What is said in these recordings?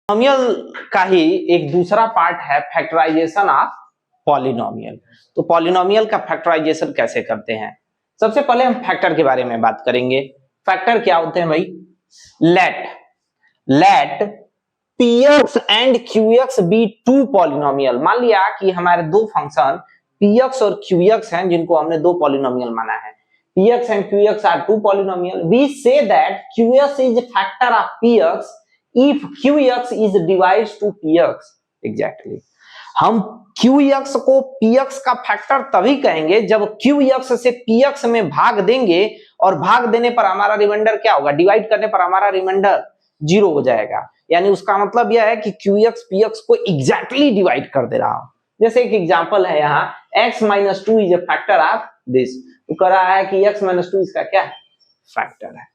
Polynomial का ही एक दूसरा पार्ट है फैक्टराइजेशन ऑफ पॉलिनोमियल। तो पॉलिनोमियल का फैक्टराइजेशन कैसे करते हैं, सबसे पहले हम फैक्टर के बारे में बात करेंगे। फैक्टर क्या होते हैं भाई? Let px and qx be two polynomial. मान लिया कि हमारे दो फंक्शन px और qx हैं जिनको हमने दो पॉलिनोमियल माना है। px and qx are two polynomial. We say that qs is factor of px if qx is divides to px। Exactly हम qx को px का फैक्टर तभी कहेंगे जब qx से px में भाग देंगे और भाग देने पर हमारा रिमाइंडर क्या होगा? डिवाइड करने पर हमारा रिमाइंडर 0 हो जाएगा। यानी उसका मतलब यह है कि qx px को एग्जैक्टली डिवाइड कर दे रहा हूं। जैसे एक एग्जांपल है यहाँ x - 2 is a factor of this. तो कह रहा है कि x - 2 इसका क्या है? फैक्टर है।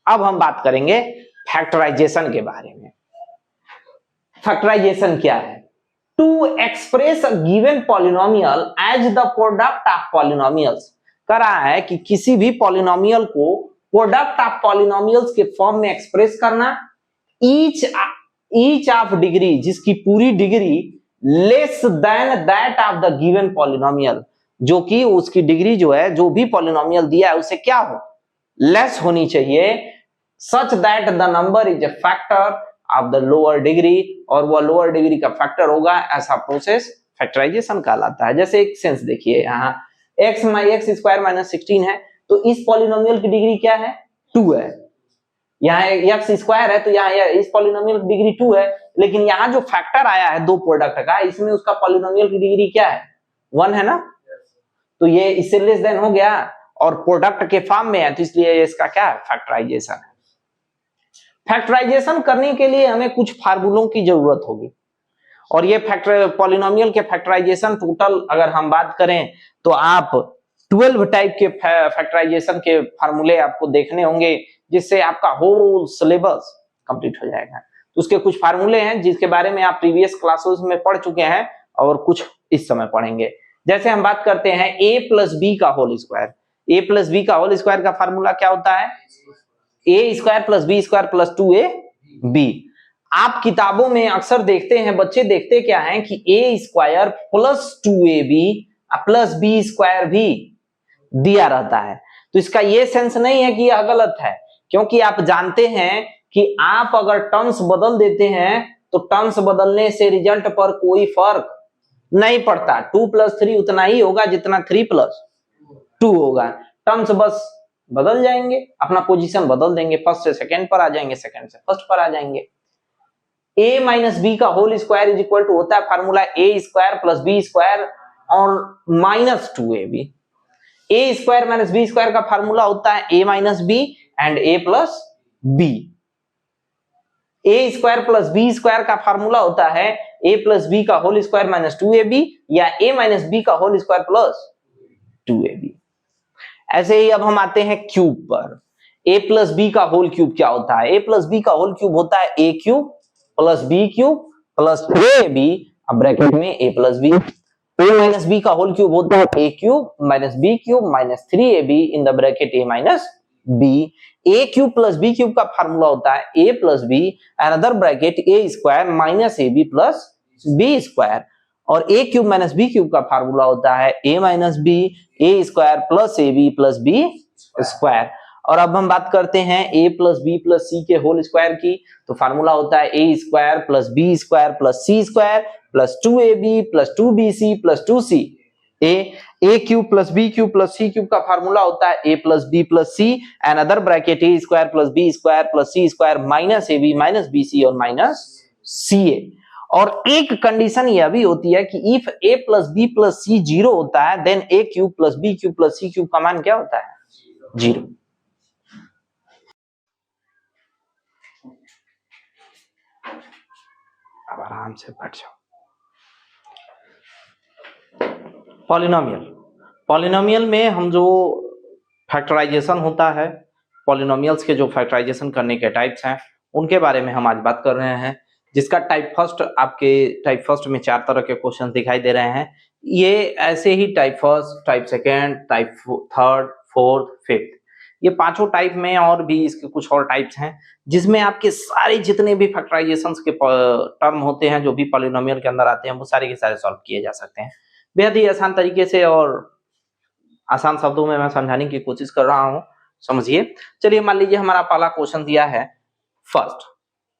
अब हम बात करेंगे फैक्टराइजेशन के बारे में। फैक्टराइजेशन क्या है? To express a given polynomial as the product of polynomials. कह रहा है कि किसी भी पॉलिनोमियल को प्रोडक्ट ऑफ पॉलिनोमियल्स के फॉर्म में एक्सप्रेस करना। ईच ऑफ डिग्री, जिसकी पूरी degree less than that of the given polynomial, जो कि उसकी डिग्री जो है, जो भी पॉलिनोमियल दिया है उसे क्या हो? लेस होनी चाहिए। such that the number is a factor of the lower degree, और वह लोअर डिग्री का फैक्टर होगा। ऐसा प्रोसेस फैक्टराइजेशन कहलाता है। जैसे एक सेंस देखिए, यहाँ x - x² - 16 है, तो इस पॉलिनोमियल की डिग्री क्या है? 2 है। यहाँ x² है, तो यहाँ इस पॉलिनोमियल की डिग्री 2 है। लेकिन यहाँ जो फैक्टर आया है दो प्रोडक्ट का, इसमें उसका पॉलिनोमियल की डिग्री क्या है? 1 है ना। तो ये इससे लेस देन हो गया और प्रोडक्ट के फॉर्म में है, तो इसलिए इसका क्या है? फैक्टराइजेशन है। फैक्टराइजेशन करने के लिए हमें कुछ फार्मूलों की जरूरत होगी, और ये पॉलिनोमियल के फैक्टराइजेशन टोटल अगर हम बात करें तो आप 12 टाइप के फैक्टराइजेशन के फार्मूले आपको देखने होंगे, जिससे आपका होल सिलेबस कंप्लीट हो जाएगा। तो उसके कुछ फार्मूले हैं जिसके बारे में आप प्रीवियस क्लासेस में पढ़ चुके हैं और कुछ इस समय पढ़ेंगे। जैसे हम बात करते हैं a + b का होल स्क्वायर। a + b का होल स्क्वायर का फार्मूला क्या होता है? a² + b² + 2ab। आप किताबों में अक्सर देखते हैं, बच्चे देखते क्या हैं कि a² + 2ab + b² भी दिया रहता है। तो इसका ये सेंस नहीं है कि यह गलत है, क्योंकि आप जानते हैं कि आप अगर टर्म्स बदल देते हैं तो टर्म्स बदलने से रिजल्ट पर कोई फर्क नहीं पड़ता। 2 + 3 उतना ही होगा जितना 3 + 2 होगा। टर्म्स बस बदल जाएंगे, अपना पोजीशन बदल देंगे, फर्स्ट से सेकंड पर आ जाएंगे, सेकंड से फर्स्ट पर आ जाएंगे। a - b का whole square is equal to होता है फार्मूला a² + b² और -2ab। a² - b² का फार्मूला होता है a - b and a + b। a² + b² का फार्मूला होता है a + b का होल स्क्वायर -2ab या a - b का होल स्क्वायर + 2ab। ऐसे ही अब हम आते हैं क्यूब पर। a + b का होल क्यूब क्या होता है? a + b का होल क्यूब होता है a³ + b³ + 3ab, अब ब्रैकेट में a + b। a - b का होल क्यूब होता है a³ - b³ - 3ab in the bracket a - b। a³ + b³ का फार्मूला होता है a + b another bracket a² - ab + b², और a³ - b³ का फार्मूला होता है a - b a² + ab + b²। और अब हम बात करते हैं a + b + c के होल स्क्वायर की। तो फार्मूला होता है a² + b² + c² + 2ab + 2bc + 2c। a³ + b³ + c³ का फार्मूला होता है a + b + c another bracket a² + b² + c² - ab - bc और -ca। और एक कंडीशन यह भी होती है कि इफ a + b + c 0 होता है, देन a³ + b³ + c³ का मान क्या होता है? 0। अब आराम से बैठ जाओ। पॉलिनोमियल में हम जो फैक्टराइजेशन होता है, पॉलिनोमियल्स के जो फैक्टराइजेशन करने के टाइप्स हैं, उनके बारे में हम आज बात कर रहे हैं। जिसका टाइप फर्स्ट में 4 तरह के क्वेश्चन दिखाई दे रहे हैं। ये ऐसे ही type first, type second, type third, fourth, fifth, ये पांचों टाइप में, और भी इसके कुछ और टाइप्स हैं जिसमें आपके सारे जितने भी फैक्टराइजेशंस के टर्म होते हैं जो भी पॉलिनोमियल के अंदर आते हैं वो सारे के सारे सॉल्व किए जा सकते हैं बेहद ही आसान तरीके से, और आसान शब्दों में मैं समझाने की कोशिश कर रहा हूं, समझिए। चलिए मान लीजिए हमारा पहला क्वेश्चन दिया है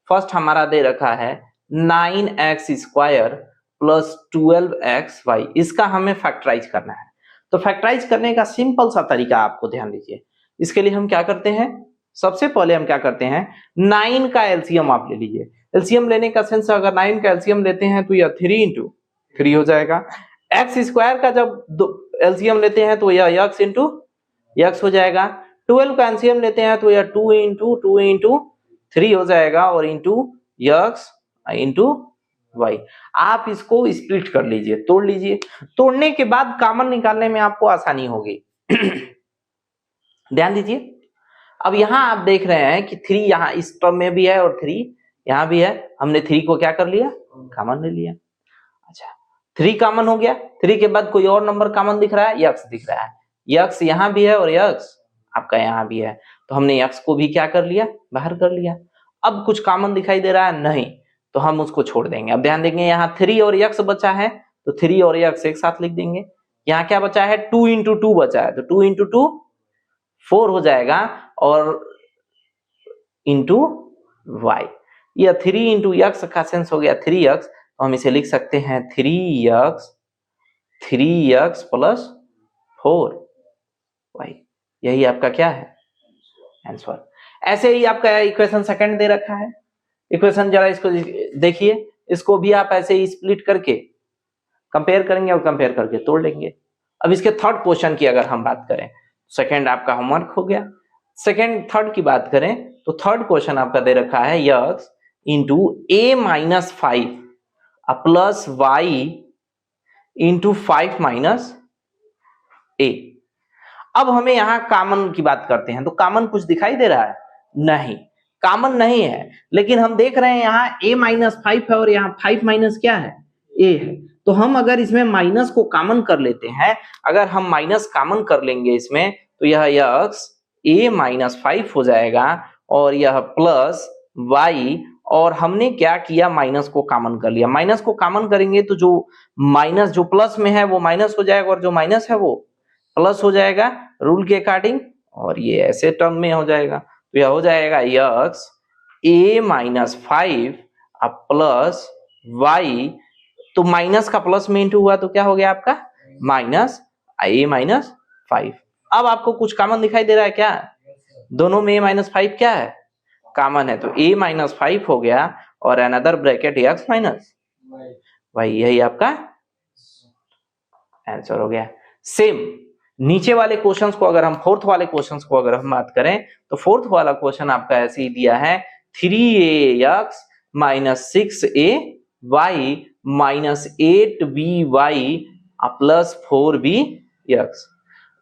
फर्स्ट हमारा दे रखा है 9x² प्लस 12xy, इसका हमें फैक्टराइज करना है। तो फैक्टराइज करने का सिंपल सा तरीका आपको ध्यान दीजिए। इसके लिए हम क्या करते हैं, सबसे पहले हम क्या करते हैं, 9 का एलसीएम आप ले लीजिए। एलसीएम लेने का सेंस, अगर 9 का एलसीएम लेते हैं तो यह 3 × 3 हो जाएगा। x² का जब एलसीएम लेते हैं तो यह x × x हो जाएगा। 12 का एलसीएम लेते हैं तो यह 2 × 2 × 3 हो जाएगा, और इंटू x इंटू y। आप इसको स्प्लिट कर लीजिए, तोड़ लीजिए। तोड़ने के बाद कॉमन निकालने में आपको आसानी होगी। ध्यान दीजिए, अब यहां आप देख रहे हैं कि 3 यहां इस टर्म में भी है और 3 यहां भी है। हमने 3 को क्या कर लिया, कॉमन ले लिया। अच्छा, 3 कॉमन हो गया। 3 के बाद कोई और नंबर कॉमन दिख रहा है, x दिख रहा है। x यहां भी है और x आपका यहां भी है, तो हमने x को भी क्या कर लिया, बाहर कर लिया। अब कुछ कॉमन दिखाई दे रहा है नहीं, तो हम उसको छोड़ देंगे। अब ध्यान देंगे, यहाँ 3 और x बचा है, तो 3 और x एक साथ लिख देंगे। यहाँ क्या बचा है, 2 × 2 बचा है, तो 2 × 2 4 हो जाएगा, और इंटू y। यह 3 × x का सेंस हो गया 3x, तो हम इसे लिख सकते हैं 3x प्लस 4y। यही आपका क्या है, आंसर। ऐसे ही आपका इक्वेशन सेकंड दे रखा है। इक्वेशन जरा इसको देखिए, इसको भी आप ऐसे ही स्प्लिट करके कंपेयर करेंगे और कंपेयर करके तोड़ लेंगे। अब इसके थर्ड क्वेश्चन की अगर हम बात करें, सेकंड आपका होमवर्क हो गया। सेकंड थर्ड की बात करें तो थर्ड क्वेश्चन आपका दे रखा है x into a-5 plus y into 5 - a। अब हमें यहां कॉमन की बात करते हैं, तो कॉमन कुछ दिखाई दे रहा है, नहीं कॉमन नहीं है, लेकिन हम देख रहे हैं यहाँ a-5 है और यहाँ 5 क्या है, a है। तो हम अगर इसमें माइनस को कॉमन कर लेते हैं, अगर हम माइनस कॉमन कर लेंगे इसमें, तो यह x a-5 हो जाएगा, और यह प्लस y, और हमने क्या किया, माइनस को कॉमन कर लिया। माइनस को कॉमन करेंगे तो जो माइनस जो प्लस में है वो माइनस हो जाएगा, और जो माइनस है वो प्लस हो जाएगा रूल के अकॉर्डिंग, और ये ऐसे टर्म में हो जाएगा। तो यह हो जाएगा x a-5 प्लस y, तो माइनस का प्लस में इंटू हुआ तो क्या हो गया आपका, माइनस a-5। अब आपको कुछ कॉमन दिखाई दे रहा है क्या, दोनों में a-5 क्या है, कॉमन है, तो a-5 हो गया, और अनदर ब्रैकेट x y। यही आपका आंसर हो गया। सेम नीचे वाले क्वेश्चंस को अगर हम फोर्थ वाले क्वेश्चंस को अगर हम बात करें, तो फोर्थ वाला क्वेश्चन आपका ऐसे ही दिया है 3ax - 6ay - 8by plus 4bx।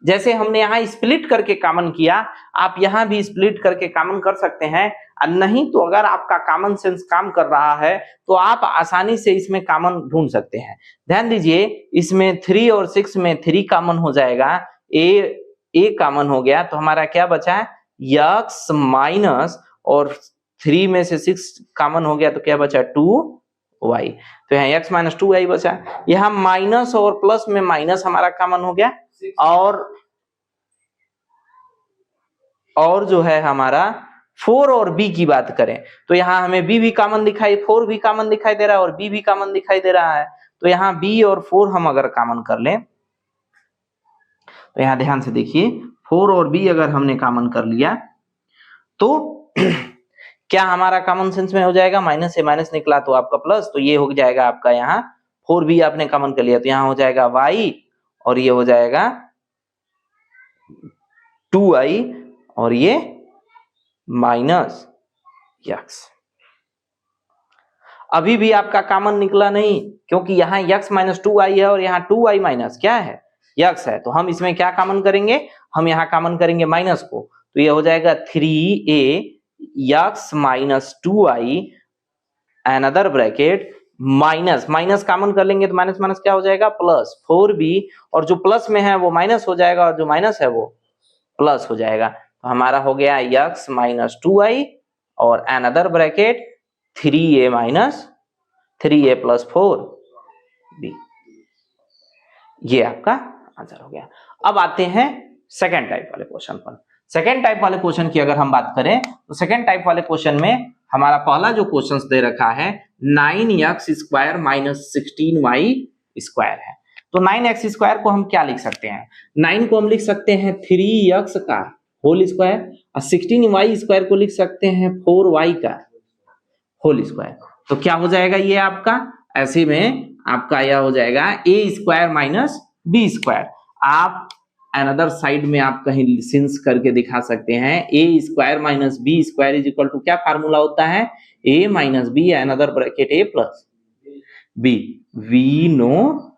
जैसे हमने यहाँ स्प्लिट करके कॉमन किया, आप यहाँ भी स्प्लिट करके कॉमन कर सकते हैं, नहीं तो अगर आपका कॉमन सेंस काम कर रहा है तो आप आसानी से इसमें कॉमन ढूंढ सकते हैं। ध्यान दीजिए, इसमें 3 और 6 में 3 कॉमन हो जाएगा, a कॉमन हो गया, तो हमारा क्या बचा है, x माइनस, और 3 में से 6 कॉमन हो गया तो क्या बचा, 2y। तो यहाँ x - 2y बचा। यहाँ माइनस और प्लस में माइनस हमारा कॉमन हो गया, और जो है हमारा 4 और b की बात करें तो यहाँ हमें b भी कॉमन दिखाई, 4 भी कॉमन दिखाई दे रहा है और b भी कॉमन दिखाई दे रहा है। तो यहाँ b और 4 हम अगर कॉमन कर लें, तो यहाँ ध्यान से देखिए, 4 और b अगर हमने कॉमन कर लिया तो क्या हमारा कॉमन सेंस में हो जाएगा, माइनस से माइनस निकला तो आपका प्लस, तो ये हो जाएगा आपका, यहाँ 4b आपने कॉमन कर लिया तो यहाँ हो जाएगा y, और ये हो जाएगा 2i, और ये माइनस x। अभी भी आपका कॉमन निकला नहीं, क्योंकि यहाँ x - 2i है और यहाँ 2i माइनस क्या है, x है। तो हम इसमें क्या कॉमन करेंगे, हम यहाँ कॉमन करेंगे माइनस को, तो ये हो जाएगा 3ax - 2i another bracket minus, minus common कर लेंगे तो माइनस माइनस क्या हो जाएगा, प्लस 4b, और जो प्लस में है वो माइनस हो जाएगा और जो माइनस है वो प्लस हो जाएगा। तो हमारा हो गया x माइनस 2y और another bracket 3a minus 3a plus 4b। ये आपका आंसर हो गया। अब आते हैं सेकेंड टाइप वाले क्वेश्चन पर। सेकेंड टाइप वाले क्वेश्चन की अगर हम बात करें तो सेकेंड टाइप वाले क्वेश्चन में हमारा पहला जो क्वेश्चन दे रखा है 9x square minus 16y square है। तो 9x स्क्वायर को हम क्या लिख सकते हैं? 9 को हम लिख सकते हैं 3x का होल स्क्वायर और 16y स्क्वायर को लिख सकते हैं 4y का होल स्क्वायर। तो क्या हो जाएगा ये आपका? ऐसे में आपका यह हो जाएगा a square minus b square. आप अनदर साइड में आप कहीं सिंस करके दिखा सकते हैं a square minus b square is equal to क्या फार्मूला होता है? a minus b another bracket a plus b। We know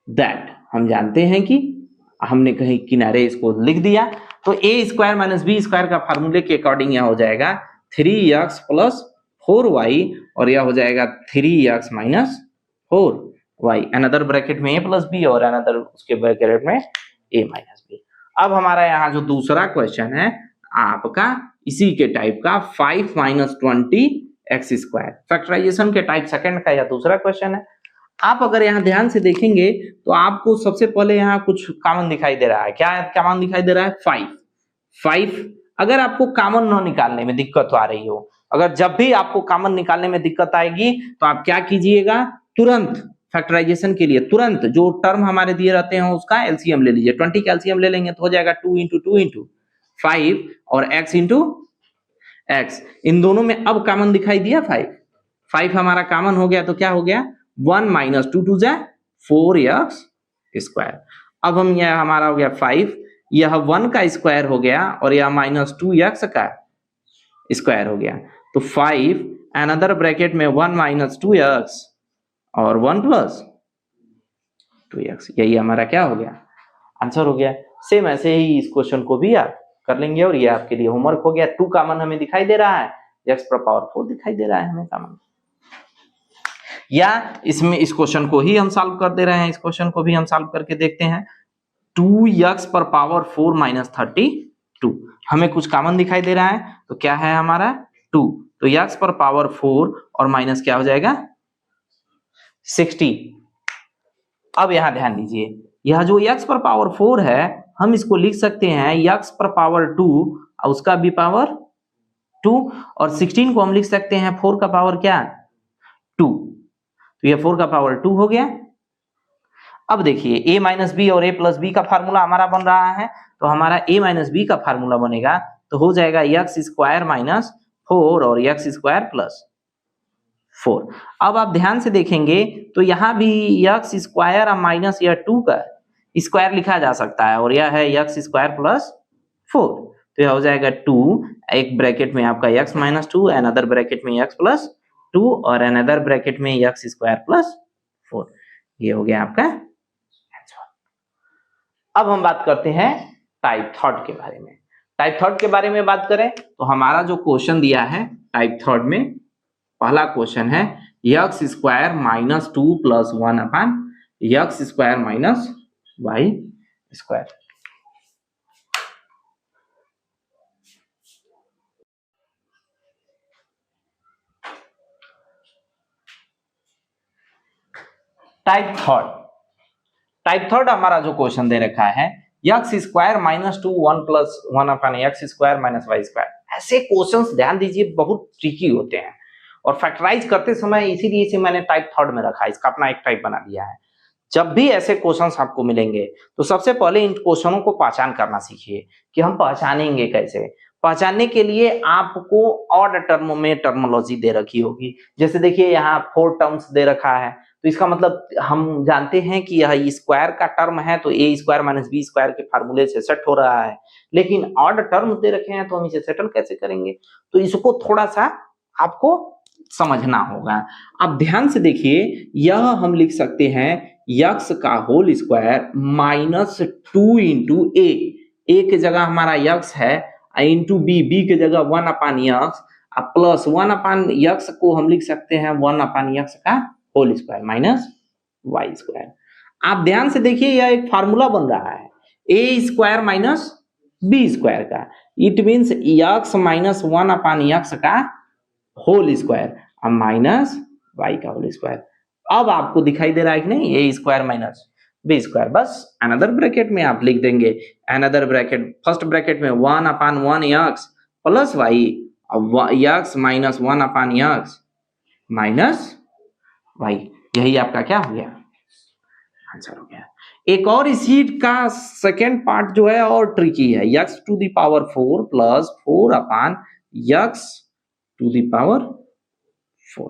that, हम जानते हैं कि हमने कहीं किनारे इसको लिख दिया। तो a square minus b square का फार्मूले के अकॉर्डिंग यह हो जाएगा 3x प्लस 4y और यह हो जाएगा 3x minus 4y another bracket में a प्लस b और अनदर उसके ब्रैकेट में a माइनस b। अब हमारा यहाँ जो दूसरा क्वेश्चन है आपका इसी के टाइप का 5 माइनस 20 एक्स स्क्वायर, फैक्टराइजेशन के टाइप सेकंड का यह दूसरा क्वेश्चन है। आप अगर यहाँ ध्यान से देखेंगे तो आपको सबसे पहले यहाँ कुछ कॉमन दिखाई दे रहा है। क्या कॉमन दिखाई दे रहा है? 5। अगर आपको कॉमन न निकालने में दिक्कत आ रही हो, अगर जब भी आपको कॉमन निकालने में दिक्कत आएगी तो आप क्या कीजिएगा? तुरंत फैक्टराइजेशन के लिए तुरंत जो टर्म हमारे दिए रहते हैं उसका एलसीएम ले लीजिए। 20 का एलसीएम ले लेंगे तो हो जाएगा 2 इंटू 2 इंटू 5 और x इंटू एक्स। इन दोनों में अब कॉमन दिखाई दिया 5 हमारा कॉमन हो गया तो क्या हो गया? 1 माइनस 2 टू जा 4x स्क्वायर। अब हम यह हमारा हो गया 5, यह 1 का स्क्वायर हो गया और यह माइनस 2x का स्क्वायर हो गया। तो 5 अनदर ब्रैकेट में 1 माइनस 2x और 1 प्लस 2x, यही हमारा क्या हो गया? आंसर हो गया। सेम ऐसे ही इस क्वेश्चन को भी आप कर लेंगे और ये आपके लिए होमवर्क हो गया। 2 कॉमन हमें दिखाई दे रहा है, x पर पावर 4 दिखाई दे रहा है हमें कॉमन, या इसमें इस क्वेश्चन को ही हम सॉल्व कर दे रहे हैं। इस क्वेश्चन को भी हम सॉल्व करके देखते हैं। 2x पर पावर 4 माइनस 32 हमें कुछ कॉमन दिखाई दे रहा है तो क्या है हमारा? 2। तो x पर पावर 4 और माइनस क्या हो जाएगा? 60। अब यहां ध्यान दीजिए, यह जो x पर पावर 4 है हम इसको लिख सकते हैं x पर पावर 2 और उसका भी पावर 2 और 16 को हम लिख सकते हैं 4 का पावर क्या? 2। तो यह 4 का पावर 2 हो गया। अब देखिए a माइनस बी और a प्लस बी का फार्मूला हमारा बन रहा है, तो हमारा a माइनस बी का फार्मूला बनेगा तो हो जाएगा x स्क्वायर माइनस 4 और x स्क्वायर प्लस 4। अब आप ध्यान से देखेंगे तो यहाँ भी x स्क्वायर और माइनस यह 2 का स्क्वायर लिखा जा सकता है और यह है x स्क्वायर प्लस 4। तो यह हो जाएगा 2, एक ब्रैकेट में आपका x माइनस 2, अनदर ब्रैकेट में x प्लस 2 और अनदर ब्रैकेट में x स्क्वायर प्लस 4। ये हो गया आपका आंसर। अब हम बात करते हैं टाइप थर्ड के बारे में। टाइप थर्ड के बारे में बात करें तो हमारा जो क्वेश्चन दिया है टाइप थर्ड में, पहला क्वेश्चन है x square minus 2 plus 1 upon x square minus y square. Type third हमारा जो क्वेश्चन दे रखा है x square minus 2 1 plus 1 upon x square minus y square. ऐसे क्वेश्चंस ध्यान दीजिए बहुत ट्रिकी होते हैं और फैक्टराइज करते समय इसीलिए इसे मैंने टाइप थर्ड में रखा है, इसका अपना एक टाइप बना दिया है। जब भी ऐसे क्वेश्चंस आपको मिलेंगे तो सबसे पहले इन क्वेश्चनों को पहचान करना सीखिए कि हम पहचानेंगे कैसे। पहचानने के लिए आपको ऑड टर्म में टर्मोलॉजी दे रखी होगी। जैसे देखिए यहाँ 4 टर्म्स दे रखा है तो इसका मतलब हम जानते हैं कि यह स्क्वायर का टर्म है तो a square minus B square के फार्मूले से सेट हो रहा है, लेकिन ऑड टर्म दे रखे हैं तो हम इसे सेटल कैसे करेंगे? तो इसको थोड़ा सा आपको समझना होगा। अब ध्यान से देखिए, यह हम लिख सकते हैं x का होल स्क्वायर माइनस 2 इंटू ए के जगह हमारा x है इंटू बी के जगह 1 upon x plus 1 upon x को हम लिख सकते हैं 1 अपान x का whole square minus y square. आप ध्यान से देखिए यह एक फार्मूला बन रहा है a square minus B square का, it means x minus 1 upon x का होल स्क्वायर माइनस वाई का होल स्क्वायर। अब आपको दिखाई दे रहा है कि नहीं, A square minus B square, बस अनदर ब्रैकेट में आप लिख देंगे, अनदर ब्रैकेट फर्स्ट ब्रैकेट में 1 upon 1 x plus y, x minus 1 upon x minus y, यही आपका क्या हो गया, आंसर हो गया। एक और इसी का सेकेंड पार्ट जो है और ट्रिकी है, x to the power 4 plus 4 upon x to the power 4।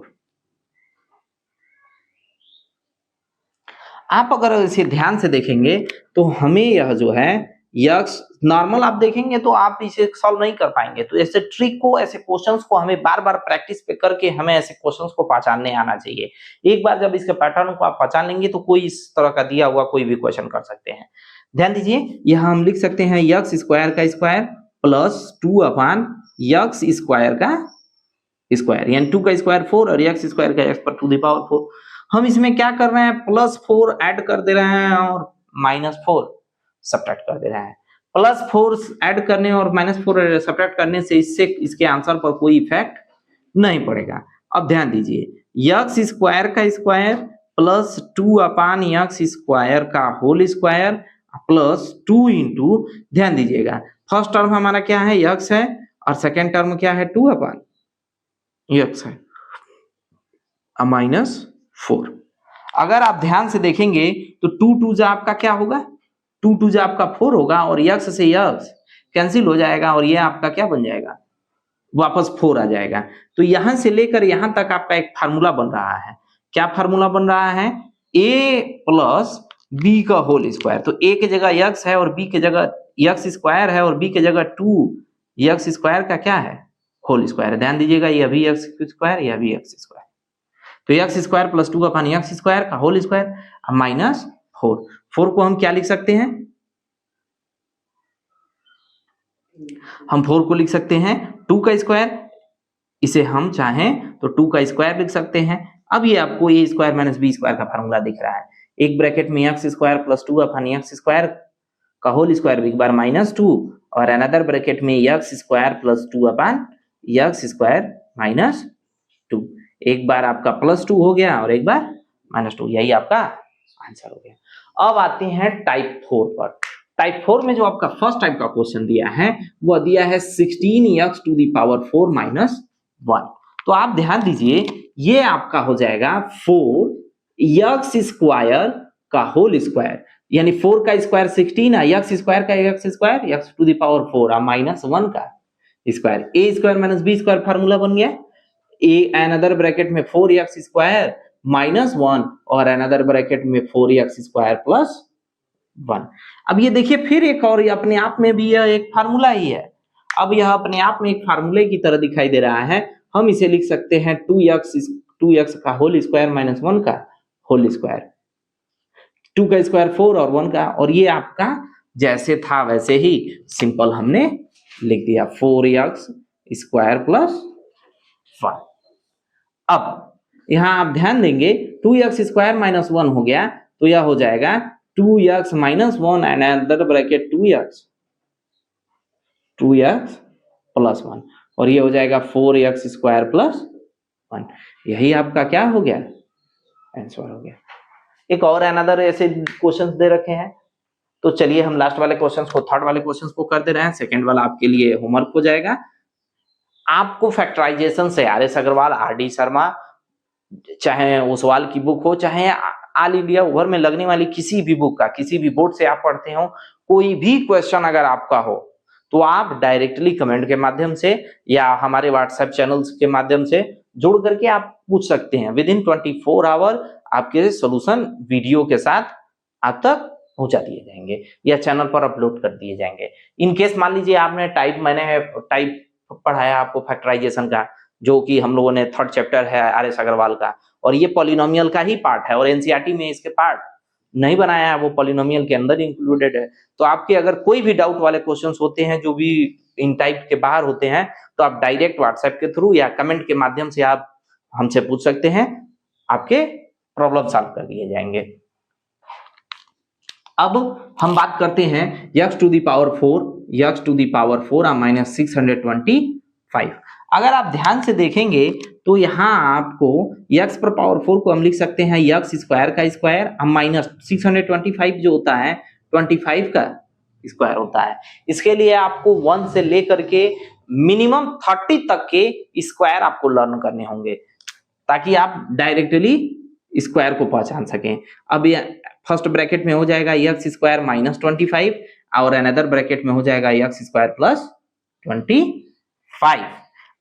आप अगर इसे ध्यान से देखेंगे तो हमें यह जो है यक्स नॉर्मल आप देखेंगे तो आप इसे सॉल्व नहीं कर पाएंगे, तो ऐसे ट्रिक को, ऐसे क्वेश्चंस को हमें बार बार प्रैक्टिस पे करके हमें ऐसे क्वेश्चंस को पहचानने आना चाहिए। एक बार जब इसके पैटर्न को आप पहचान लेंगे तो कोई इस तरह का दिया हुआ कोई भी क्वेश्चन कर सकते हैं। ध्यान दीजिए, यहाँ हम लिख सकते हैं यक्स स्क्वायर का स्क्वायर प्लस 2 अपान यक्स स्क्वायर का स्क्वायर, यानी 2 का स्क्वायर 4 और यक्स स्क्वायर का एक्स पर टू द पावर 4। हम इसमें क्या कर रहे हैं, प्लस 4 ऐड कर दे रहे हैं और माइनस 4 सब्ट्रैक्ट कर दे रहे हैं। प्लस 4 ऐड करने और माइनस 4 सब्ट्रैक्ट करने से इससे इसके आंसर पर कोई इफेक्ट नहीं पड़ेगा। अब ध्यान दीजिए, यक्स स्क्वायर का स्क्वायर प्लस 2 अपान यक्स स्क्वायर का होल स्क्वायर प्लस 2 इंटू, ध्यान दीजिएगा फर्स्ट टर्म हमारा क्या है, यक्स है, और सेकेंड टर्म क्या है, 2 अपान यक्स है माइनस 4। अगर आप ध्यान से देखेंगे तो 2 2 जा आपका क्या होगा, 2 2 जा आपका 4 होगा और यक्स से यक्स कैंसिल हो जाएगा और ये आपका क्या बन जाएगा, वापस 4 आ जाएगा। तो यहां से लेकर यहां तक आपका एक फार्मूला बन रहा है। क्या फार्मूला बन रहा है, a प्लस बी का होल स्क्वायर। तो a की जगह यक्स है और b की जगह यक्स स्क्वायर है और b की जगह 2 यक्स स्क्वायर का क्या है, होल स्क्वायर। ध्यान दीजिएगा, यह भी एक्स स्क्वायर, यह भी एक्स स्क्वायर। तो एक्स स्क्वायर प्लस 2 अपान एक्स स्क्वायर का होल स्क्वायर माइनस 4। 4 को हम क्या लिख सकते हैं, हम 4 को लिख सकते हैं 2 का स्क्वायर, इसे हम चाहें तो 2 का स्क्वायर लिख सकते हैं। अब ये आपको ए स्क्वायर माइनस बी स्क्वायर का फार्मूला दिख रहा है। एक ब्रैकेट में एक्स स्क्वायर प्लस 2 अपान एक्स स्क्वायर का होल स्क्वायर, एक बार माइनस 2, और अनदर ब्रैकेट में एक्स स्क्वायर प्लस 2 अपान एक्स स्क्वायर माइनस 2। एक बार आपका प्लस 2 हो गया और एक बार माइनस 2, यही आपका आंसर हो गया। अब आते हैं टाइप 4 पर। टाइप 4 में जो आपका फर्स्ट टाइप का क्वेश्चन दिया है वो दिया है 16x to the power 4 minus 1। तो आप ध्यान दीजिए, ये आपका हो जाएगा 4x स्क्वायर का होल स्क्वायर, यानी 4 का स्क्वायर 16 है, x स्क्वायर का x square x to the power 4 minus 1 का square, a square minus b square formula बन गया। a अनदर ब्रैकेट में 4x स्क्वायर माइनस 1 और अनदर ब्रैकेट में 4x स्क्वायर प्लस 1। अब ये देखिए फिर एक और, अपने आप में भी यह एक फार्मूला ही है। अब यह अपने आप में एक फार्मूले की तरह दिखाई दे रहा है। हम इसे लिख सकते हैं 2x का होल स्क्वायर माइनस 1 का होल स्क्वायर, 2 का स्क्वायर 4 और 1 का, और ये आपका जैसे था वैसे ही सिंपल हमने लिख दिया 4x स्क्वायर प्लस 1। अब यहां आप ध्यान देंगे 2x स्क्वायर माइनस 1 हो गया, तो यह हो जाएगा 2x माइनस 1 एंड अंदर ब्रैकेट 2x प्लस 1, और ये हो जाएगा 4x स्क्वायर प्लस 1। यही आपका क्या हो गया, आंसर हो गया। एक और अनदर ऐसे क्वेश्चंस दे रखे हैं, तो चलिए हम लास्ट वाले क्वेश्चंस को, थर्ड वाले क्वेश्चंस को कर दे रहे हैं। सेकंड वाला आपके लिए होमवर्क हो जाएगा। आपको फैक्टराइजेशन से R S Aggarwal, R D Sharma, चाहे ओसवाल की बुक हो, चाहे ऑल इंडिया ओवर में लगने वाली किसी भी बुक का, किसी भी बोर्ड से आप पढ़ते हो, कोई भी क्वेश्चन अगर आपका हो तो आप डायरेक्टली कमेंट के माध्यम से या हमारे व्हाट्सएप चैनल्स के माध्यम से जोड़ करके आप पूछ सकते हैं। विद इन 24 आवर आपके सोल्यूशन वीडियो के साथ आप तक पहुंचा दिए जाएंगे या चैनल पर अपलोड कर दिए जाएंगे। इन केस मान लीजिए आपने मैंने टाइप पढ़ाया आपको फैक्टराइजेशन का, जो कि हम लोगों ने थर्ड चैप्टर है आर एस अग्रवाल का, और ये पॉलिनोमियल का ही पार्ट है और एनसीईआरटी में इसके पार्ट नहीं बनाया है, वो पॉलिनोमियल के अंदर इंक्लूडेड है। तो आपके अगर कोई भी डाउट वाले क्वेश्चंस होते हैं जो भी इन टाइप के बाहर होते हैं, तो आप डायरेक्ट व्हाट्सएप के थ्रू या कमेंट के माध्यम से आप हमसे पूछ सकते हैं, आपके प्रॉब्लम सॉल्व कर दिए जाएंगे। अब हम बात करते हैं x to the power 4, x to the power 4 minus 625। अगर आप ध्यान से देखेंगे तो यहाँ आपको x पर पावर 4 को हम लिख सकते हैं x स्क्वायर का स्क्वायर माइनस 625 जो होता है 25 का स्क्वायर होता है। इसके लिए आपको 1 से लेकर के मिनिमम 30 तक के स्क्वायर आपको लर्न करने होंगे ताकि आप डायरेक्टली स्क्वायर को पहचान सकें। अब ये फर्स्ट ब्रैकेट में हो जाएगा एक्स स्क्वायर माइनस 25 और अनदर ब्रैकेट में हो जाएगा एक्स स्क्वायर प्लस 25।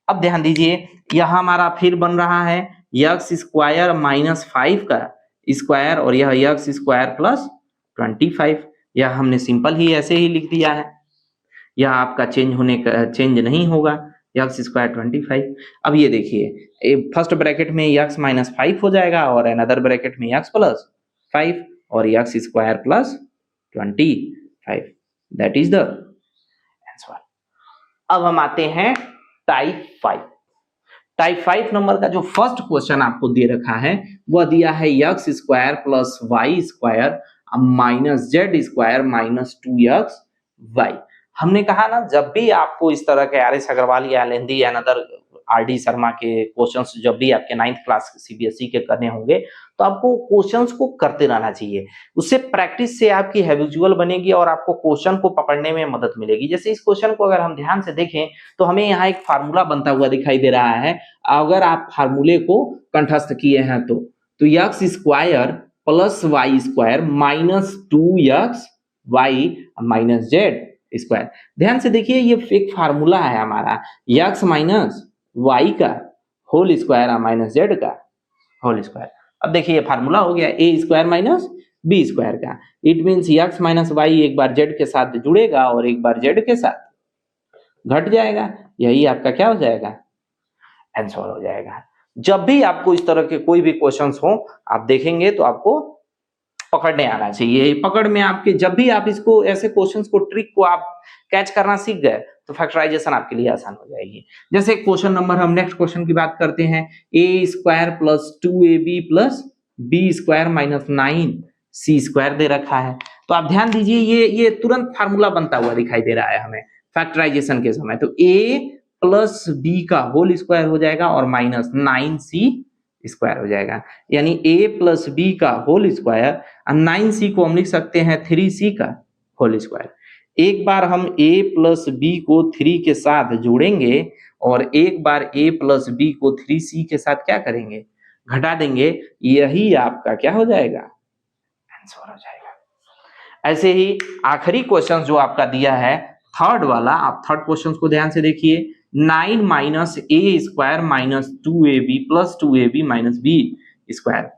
अब ध्यान दीजिए यह हमारा फिर बन रहा है एक्स स्क्वायर माइनस 5 का स्क्वायर और यह एक्स स्क्वायर प्लस 25। यह हमने सिंपल ही ऐसे ही लिख दिया है, यह आपका चेंज नहीं होगा, एक्स स्क्वायर 25। अब ये देखिए फर्स्ट ब्रैकेट में एक्स माइनस 5 हो जाएगा और अनदर ब्रैकेट में एक्स प्लस 5 और x square plus 25। That is the answer. अब हम आते हैं टाइप 5। टाइप 5 नंबर का जो फर्स्ट क्वेश्चन आपको दे रखा है वह दिया है x square plus Y square minus Z square minus 2xy। हमने कहा ना जब भी आपको इस तरह के आर.एस. अग्रवाल या लेंदी या अनदर आर.डी. शर्मा के क्वेश्चंस जब भी आपके 9th क्लास सीबीएसई के करने होंगे तो आपको क्वेश्चंस को करते रहना चाहिए। उससे प्रैक्टिस से आपकी हैबिचुअल बनेगी और आपको क्वेश्चन को पकड़ने में मदद मिलेगी। जैसे इस क्वेश्चन को अगर हम ध्यान से देखें तो हमें यहाँ एक फार्मूला बनता हुआ दिखाई दे रहा है। अगर आप फार्मूले को कंठस्थ किए हैं तो x square plus Y square minus 2xy minus Z square. ध्यान से देखिए ये एक फार्मूला है हमारा x माइनस वाई का होल स्क्वायर माइनस जेड का होल स्क्वायर। अब देखिए ये फार्मूला हो गया a square minus B square का। It means x minus Y एक बार जेड के साथ जुड़ेगा और एक बार जेड के साथ घट जाएगा। यही आपका क्या हो जाएगा, आंसर हो जाएगा। जब भी आपको इस तरह के कोई भी क्वेश्चंस हो आप देखेंगे तो आपको पकड़ने आना चाहिए। पकड़ में आपके जब भी आप इसको ऐसे क्वेश्चंस को ट्रिक को आप कैच करना सीख गए तो फैक्टराइजेशन आपके लिए आसान हो जाएगी। जैसे क्वेश्चन नंबर हम नेक्स्ट क्वेश्चन की बात करते हैं A square plus 2ab plus B square minus 9c square दे रखा है। तो आप ध्यान दीजिए ये तुरंत फार्मूला बनता हुआ दिखाई दे रहा है हमें फैक्टराइजेशन के समय। तो a प्लस बी का होल स्क्वायर हो जाएगा और माइनस 9c स्क्वायर हो जाएगा, यानी a प्लस बी का होल स्क्वायर और 9c को हम लिख सकते हैं 3c का होल स्क्वायर। एक बार हम a प्लस बी को 3 के साथ जोड़ेंगे और एक बार a प्लस बी को 3c के साथ क्या करेंगे, घटा देंगे। यही आपका क्या हो जाएगा, आंसर हो जाएगा। ऐसे ही आखिरी क्वेश्चन जो आपका दिया है थर्ड वाला, आप थर्ड क्वेश्चन को ध्यान से देखिए 9 minus A square minus 2ab plus 2ab minus B square.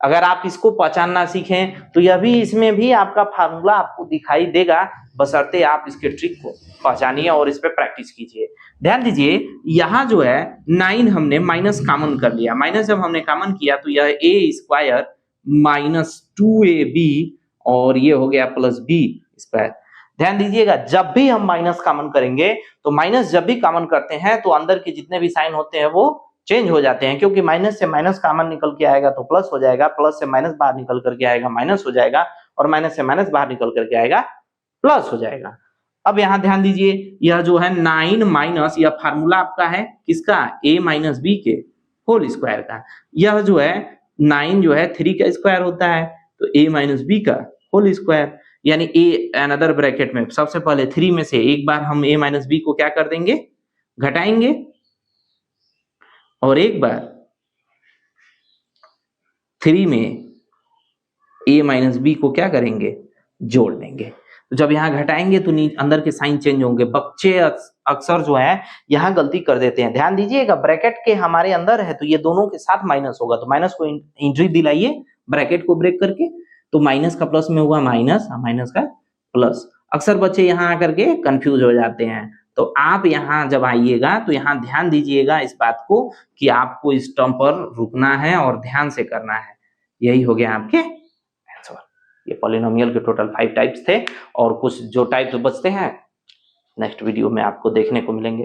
अगर आप इसको पहचानना सीखें तो यह भी इसमें भी आपका फार्मूला आपको दिखाई देगा, बशर्ते आप इसके ट्रिक को पहचानिए और इस पे प्रैक्टिस कीजिए। ध्यान दीजिए यहाँ जो है 9 हमने माइनस कॉमन कर लिया, माइनस जब हमने कॉमन किया तो यह ए स्क्वायर माइनस 2ab और ये हो गया प्लस बी स्क्वायर। ध्यान दीजिएगा जब भी हम माइनस कॉमन करेंगे तो माइनस जब भी कॉमन करते हैं तो अंदर के जितने भी साइन होते हैं वो चेंज हो जाते हैं, क्योंकि माइनस से माइनस कॉमन निकल के आएगा तो प्लस हो जाएगा, प्लस से माइनस बाहर निकल करके आएगा माइनस हो जाएगा और माइनस से माइनस बाहर निकल करके आएगा प्लस हो जाएगा। अब यहाँ ध्यान दीजिए यह जो है 9 माइनस यह फार्मूला आपका है किसका, a माइनस बी के होल स्क्वायर का। यह जो है 9 जो है 3 का स्क्वायर होता है तो a माइनस बी का होल स्क्वायर, यानी a अनदर ब्रैकेट में सबसे पहले 3 में से एक बार हम a माइनस बी को क्या कर देंगे, घटाएंगे और एक बार 3 में a माइनस बी को क्या करेंगे, जोड़ देंगे। तो जब यहाँ घटाएंगे तो अंदर के साइन चेंज होंगे। बच्चे अक्सर जो है यहाँ गलती कर देते हैं। ध्यान दीजिएगा ब्रैकेट के हमारे अंदर है तो ये दोनों के साथ माइनस होगा, तो माइनस को एंट्री दिलाइए ब्रैकेट को ब्रेक करके, तो माइनस का प्लस में हुआ माइनस, माइनस का प्लस। अक्सर बच्चे यहाँ आकर के कंफ्यूज हो जाते हैं। तो आप यहाँ जब आइएगा तो यहाँ ध्यान दीजिएगा इस बात को कि आपको इस टर्म पर रुकना है और ध्यान से करना है। यही हो गया आपके आंसर। ये पॉलिनोमियल के टोटल 5 टाइप्स थे और कुछ जो टाइप्स बचते हैं नेक्स्ट वीडियो में आपको देखने को मिलेंगे।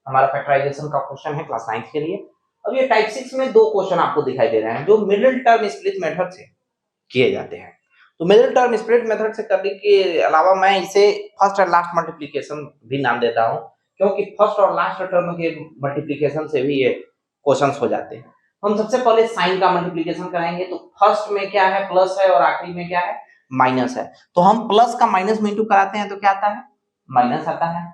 हमारा फैक्टराइजेशन का क्वेश्चन है क्लास 9 के लिए। अब ये टाइप 6 में 2 क्वेश्चन आपको दिखाई दे रहे हैं जो मिडिल टर्म स्प्लिट मेथड से किए जाते हैं। तो मिडिल टर्म स्प्लिट मेथड से करने के अलावा मैं इसे फर्स्ट और लास्ट मल्टीप्लिकेशन भी नाम देता हूं, क्योंकि फर्स्ट और लास्ट टर्म के मल्टीप्लिकेशन से भी ये क्वेश्चंस हो जाते हैं। हम सबसे पहले साइन का मल्टीप्लिकेशन कराएंगे, तो फर्स्ट में क्या है प्लस है और आखिरी में क्या है माइनस है, तो हम प्लस का माइनस में इंटू कराते हैं तो क्या आता है माइनस आता है।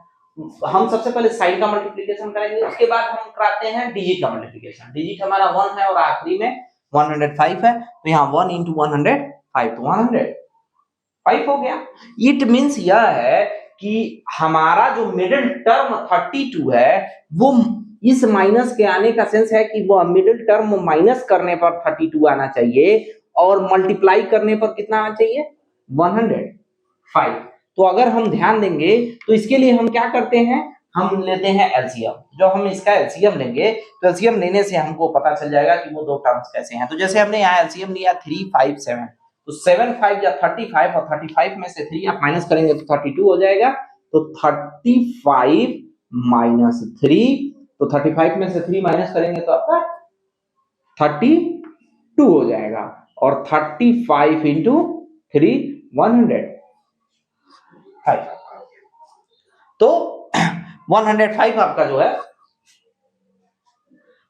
हम सबसे पहले साइन का मल्टीप्लिकेशन करेंगे, उसके बाद हम कराते हैं डिजिट का मल्टीप्लिकेशन। डिजिट हमारा 1 है और आखिरी में 105 है, तो यहाँ 1 into 105 तो 105 हो गया। इट मींस यह है कि हमारा जो मिडिल टर्म 32 है वो इस माइनस के आने का सेंस है कि वो मिडिल टर्म माइनस करने पर 32 आना चाहिए और मल्टीप्लाई करने पर कितना आना चाहिए 105। तो अगर हम ध्यान देंगे तो इसके लिए हम क्या करते हैं, हम लेते हैं एलसीएम। जो हम इसका एलसीएम लेंगे तो एलसीएम लेने से हमको पता चल जाएगा कि वो दो टर्म्स कैसे हैं। तो जैसे हमने यहाँ एलसीएम लिया 357, तो 7 5 या 35 और 35 में से 3 आप माइनस करेंगे तो 32 हो जाएगा। तो 35 माइनस 3, तो 35 में से 3 माइनस करेंगे तो आपका 32 हो जाएगा। और 35 इंटू 3 105, तो 105 आपका जो है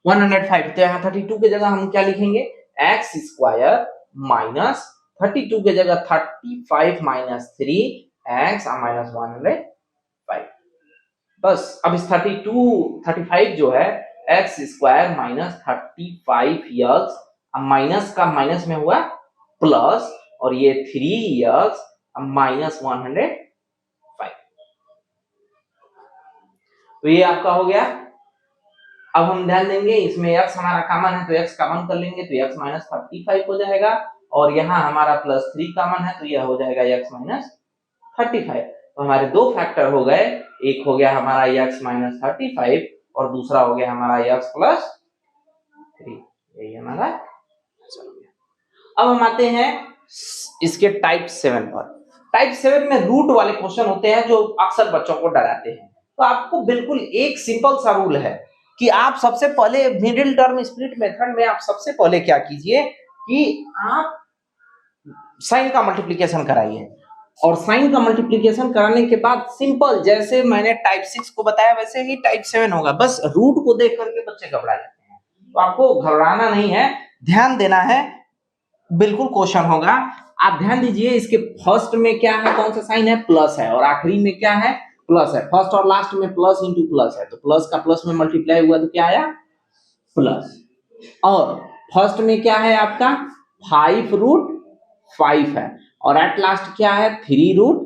105। तो यहाँ 32 की जगह हम क्या लिखेंगे एक्स स्क्वायर माइनस 32 की जगह 35 माइनस 3 एक्स माइनस 105। बस अब इस 35 जो है x square minus 35 x, minus का माइनस में हुआ प्लस, और ये 3 एक्स माइनस 105, तो ये आपका हो गया। अब हम ध्यान देंगे इसमें x हमारा कॉमन है तो x कॉमन कर लेंगे तो x माइनस 35 हो जाएगा, और यहाँ हमारा प्लस 3 कॉमन है तो यह हो जाएगा x माइनस 35। तो हमारे दो फैक्टर हो गए, एक हो गया हमारा x माइनस 35 और दूसरा हो गया हमारा x प्लस 3, यही हमारा आंसर हो गया। अब हम आते हैं इसके टाइप 7 पर। टाइप 7 में रूट वाले क्वेश्चन होते हैं जो अक्सर बच्चों को डराते हैं। तो आपको बिल्कुल एक सिंपल सा रूल है कि आप सबसे पहले मिडिल टर्म स्प्लिट मेथड में आप सबसे पहले क्या कीजिए कि आप साइन का मल्टीप्लिकेशन कराइए, और साइन का मल्टीप्लिकेशन कराने के बाद सिंपल जैसे मैंने टाइप 6 को बताया वैसे ही टाइप 7 होगा। बस रूट को देख करके बच्चे घबरा जाते हैं, तो आपको घबराना नहीं है, ध्यान देना है, बिल्कुल क्वेश्चन होगा। आप ध्यान दीजिए इसके फर्स्ट में क्या है, कौन सा साइन है प्लस है, और आखिरी में क्या है प्लस है। फर्स्ट और लास्ट में प्लस इंटू प्लस है, तो प्लस का प्लस में मल्टीप्लाई हुआ तो क्या आया प्लस। और फर्स्ट में क्या है आपका 5 रूट 5 है, और एट लास्ट क्या है 3 रूट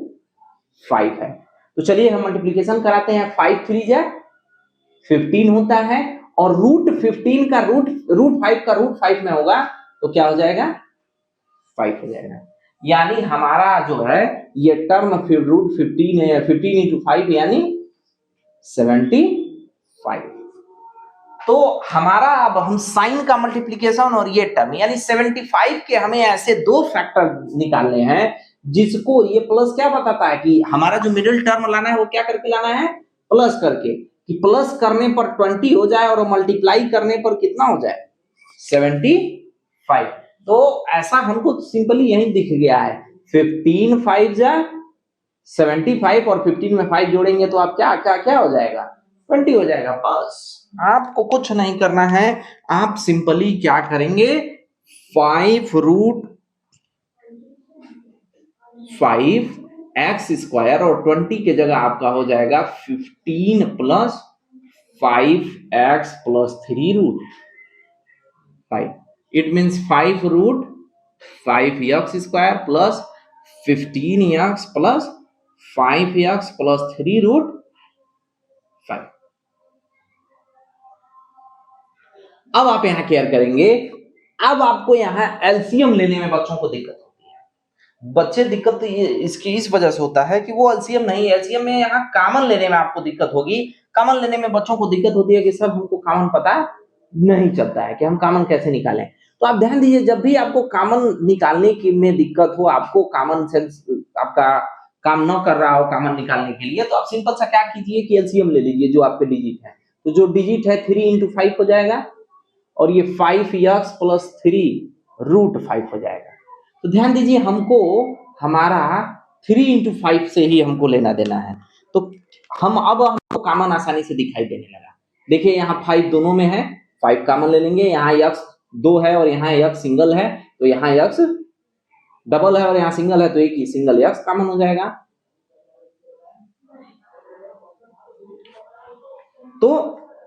5 है। तो चलिए हम मल्टीप्लिकेशन कराते हैं। 5 3 जा 15 होता है, और रूट 15 का रूट 5 का रूट 5 में होगा तो क्या हो जाएगा 5 हो जाएगा। यानी हमारा जो है ये टर्म फिर रूट 15 है, 15 इंटू 5 यानी 75। तो हमारा अब हम साइन का मल्टीप्लिकेशन और ये टर्म यानी 75 के हमें ऐसे दो फैक्टर निकालने हैं जिसको ये प्लस क्या बताता है कि हमारा जो मिडिल टर्म लाना है वो क्या करके लाना है प्लस करके, कि प्लस करने पर 20 हो जाए और मल्टीप्लाई करने पर कितना हो जाए 75। तो ऐसा हमको सिंपली यही दिख गया है 15 5 जा 75 और 15 में 5 जोड़ेंगे तो आप क्या क्या क्या हो जाएगा 20 हो जाएगा। बस आपको कुछ नहीं करना है, आप सिंपली क्या करेंगे 5 रूट 5 एक्स स्क्वायर और 20 के जगह आपका हो जाएगा 15 plus 5 x plus 3 root 5। It means 5 root 5 x square plus 15 x plus 5 x plus 3 root 5। अब आप यहां केयर करेंगे, अब आपको यहां एलसीएम लेने में बच्चों को दिक्कत होती है। बच्चे दिक्कत इसकी इस वजह से होता है कि वो एलसीएम नहीं, एलसीएम में यहां कॉमन लेने में आपको दिक्कत होगी। कॉमन लेने में बच्चों को दिक्कत होती है कि सर हमको कॉमन पता नहीं चलता है कि हम कॉमन कैसे निकालें। तो आप ध्यान दीजिए जब भी आपको कॉमन निकालने की में दिक्कत हो, आपको कॉमन सेंस आपका काम न कर रहा हो कॉमन निकालने के लिए, तो आप सिंपल सा क्या कीजिए कि एलसीएम ले लीजिए जो आपके डिजिट है। तो जो डिजिट है 3 इंटू 5 हो जाएगा, और ये 5 एक्स प्लस 3 रूट 5 हो जाएगा। तो ध्यान दीजिए हमको हमारा 3 into 5 से ही हमको लेना देना है, तो हमको कॉमन आसानी से दिखाई देने लगा। देखिए यहाँ 5 दोनों में है, 5 कॉमन ले लेंगे, यहाँ x 2 है और यहाँ x सिंगल है, तो यहाँ x डबल है और यहाँ सिंगल है, तो एक ही सिंगल x कॉमन हो जाएगा। तो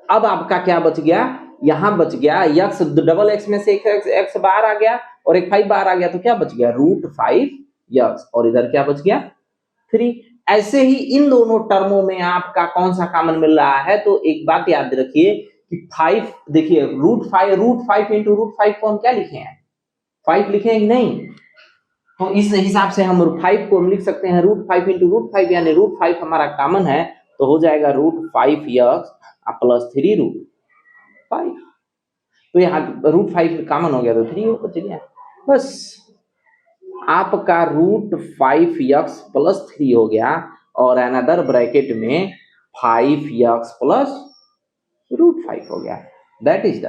अब आपका क्या बच गया, यहां बच गया x, डबल x में से एक x बाहर आ गया और एक 5 बाहर आ गया, तो क्या बच गया √5x, और इधर क्या बच गया 3। ऐसे ही इन दोनों टर्मों में आपका कौन सा कॉमन मिल रहा है, तो एक बात याद रखिए कि 5, देखिए √5 इंटू √5 को हम क्या लिखे हैं 5 लिखे हैं नहीं, तो इस हिसाब से हम 5 को हम लिख सकते हैं √5 इंटू √5, यानी √5 हमारा कॉमन है, तो हो जाएगा √5x प्लस 3√5। तो यहाँ √5 कॉमन हो गया तो 3 बच गया। बस आपका √5x प्लस 3 हो गया और अनदर ब्रैकेट में 5x प्लस √5 हो गया। That is the.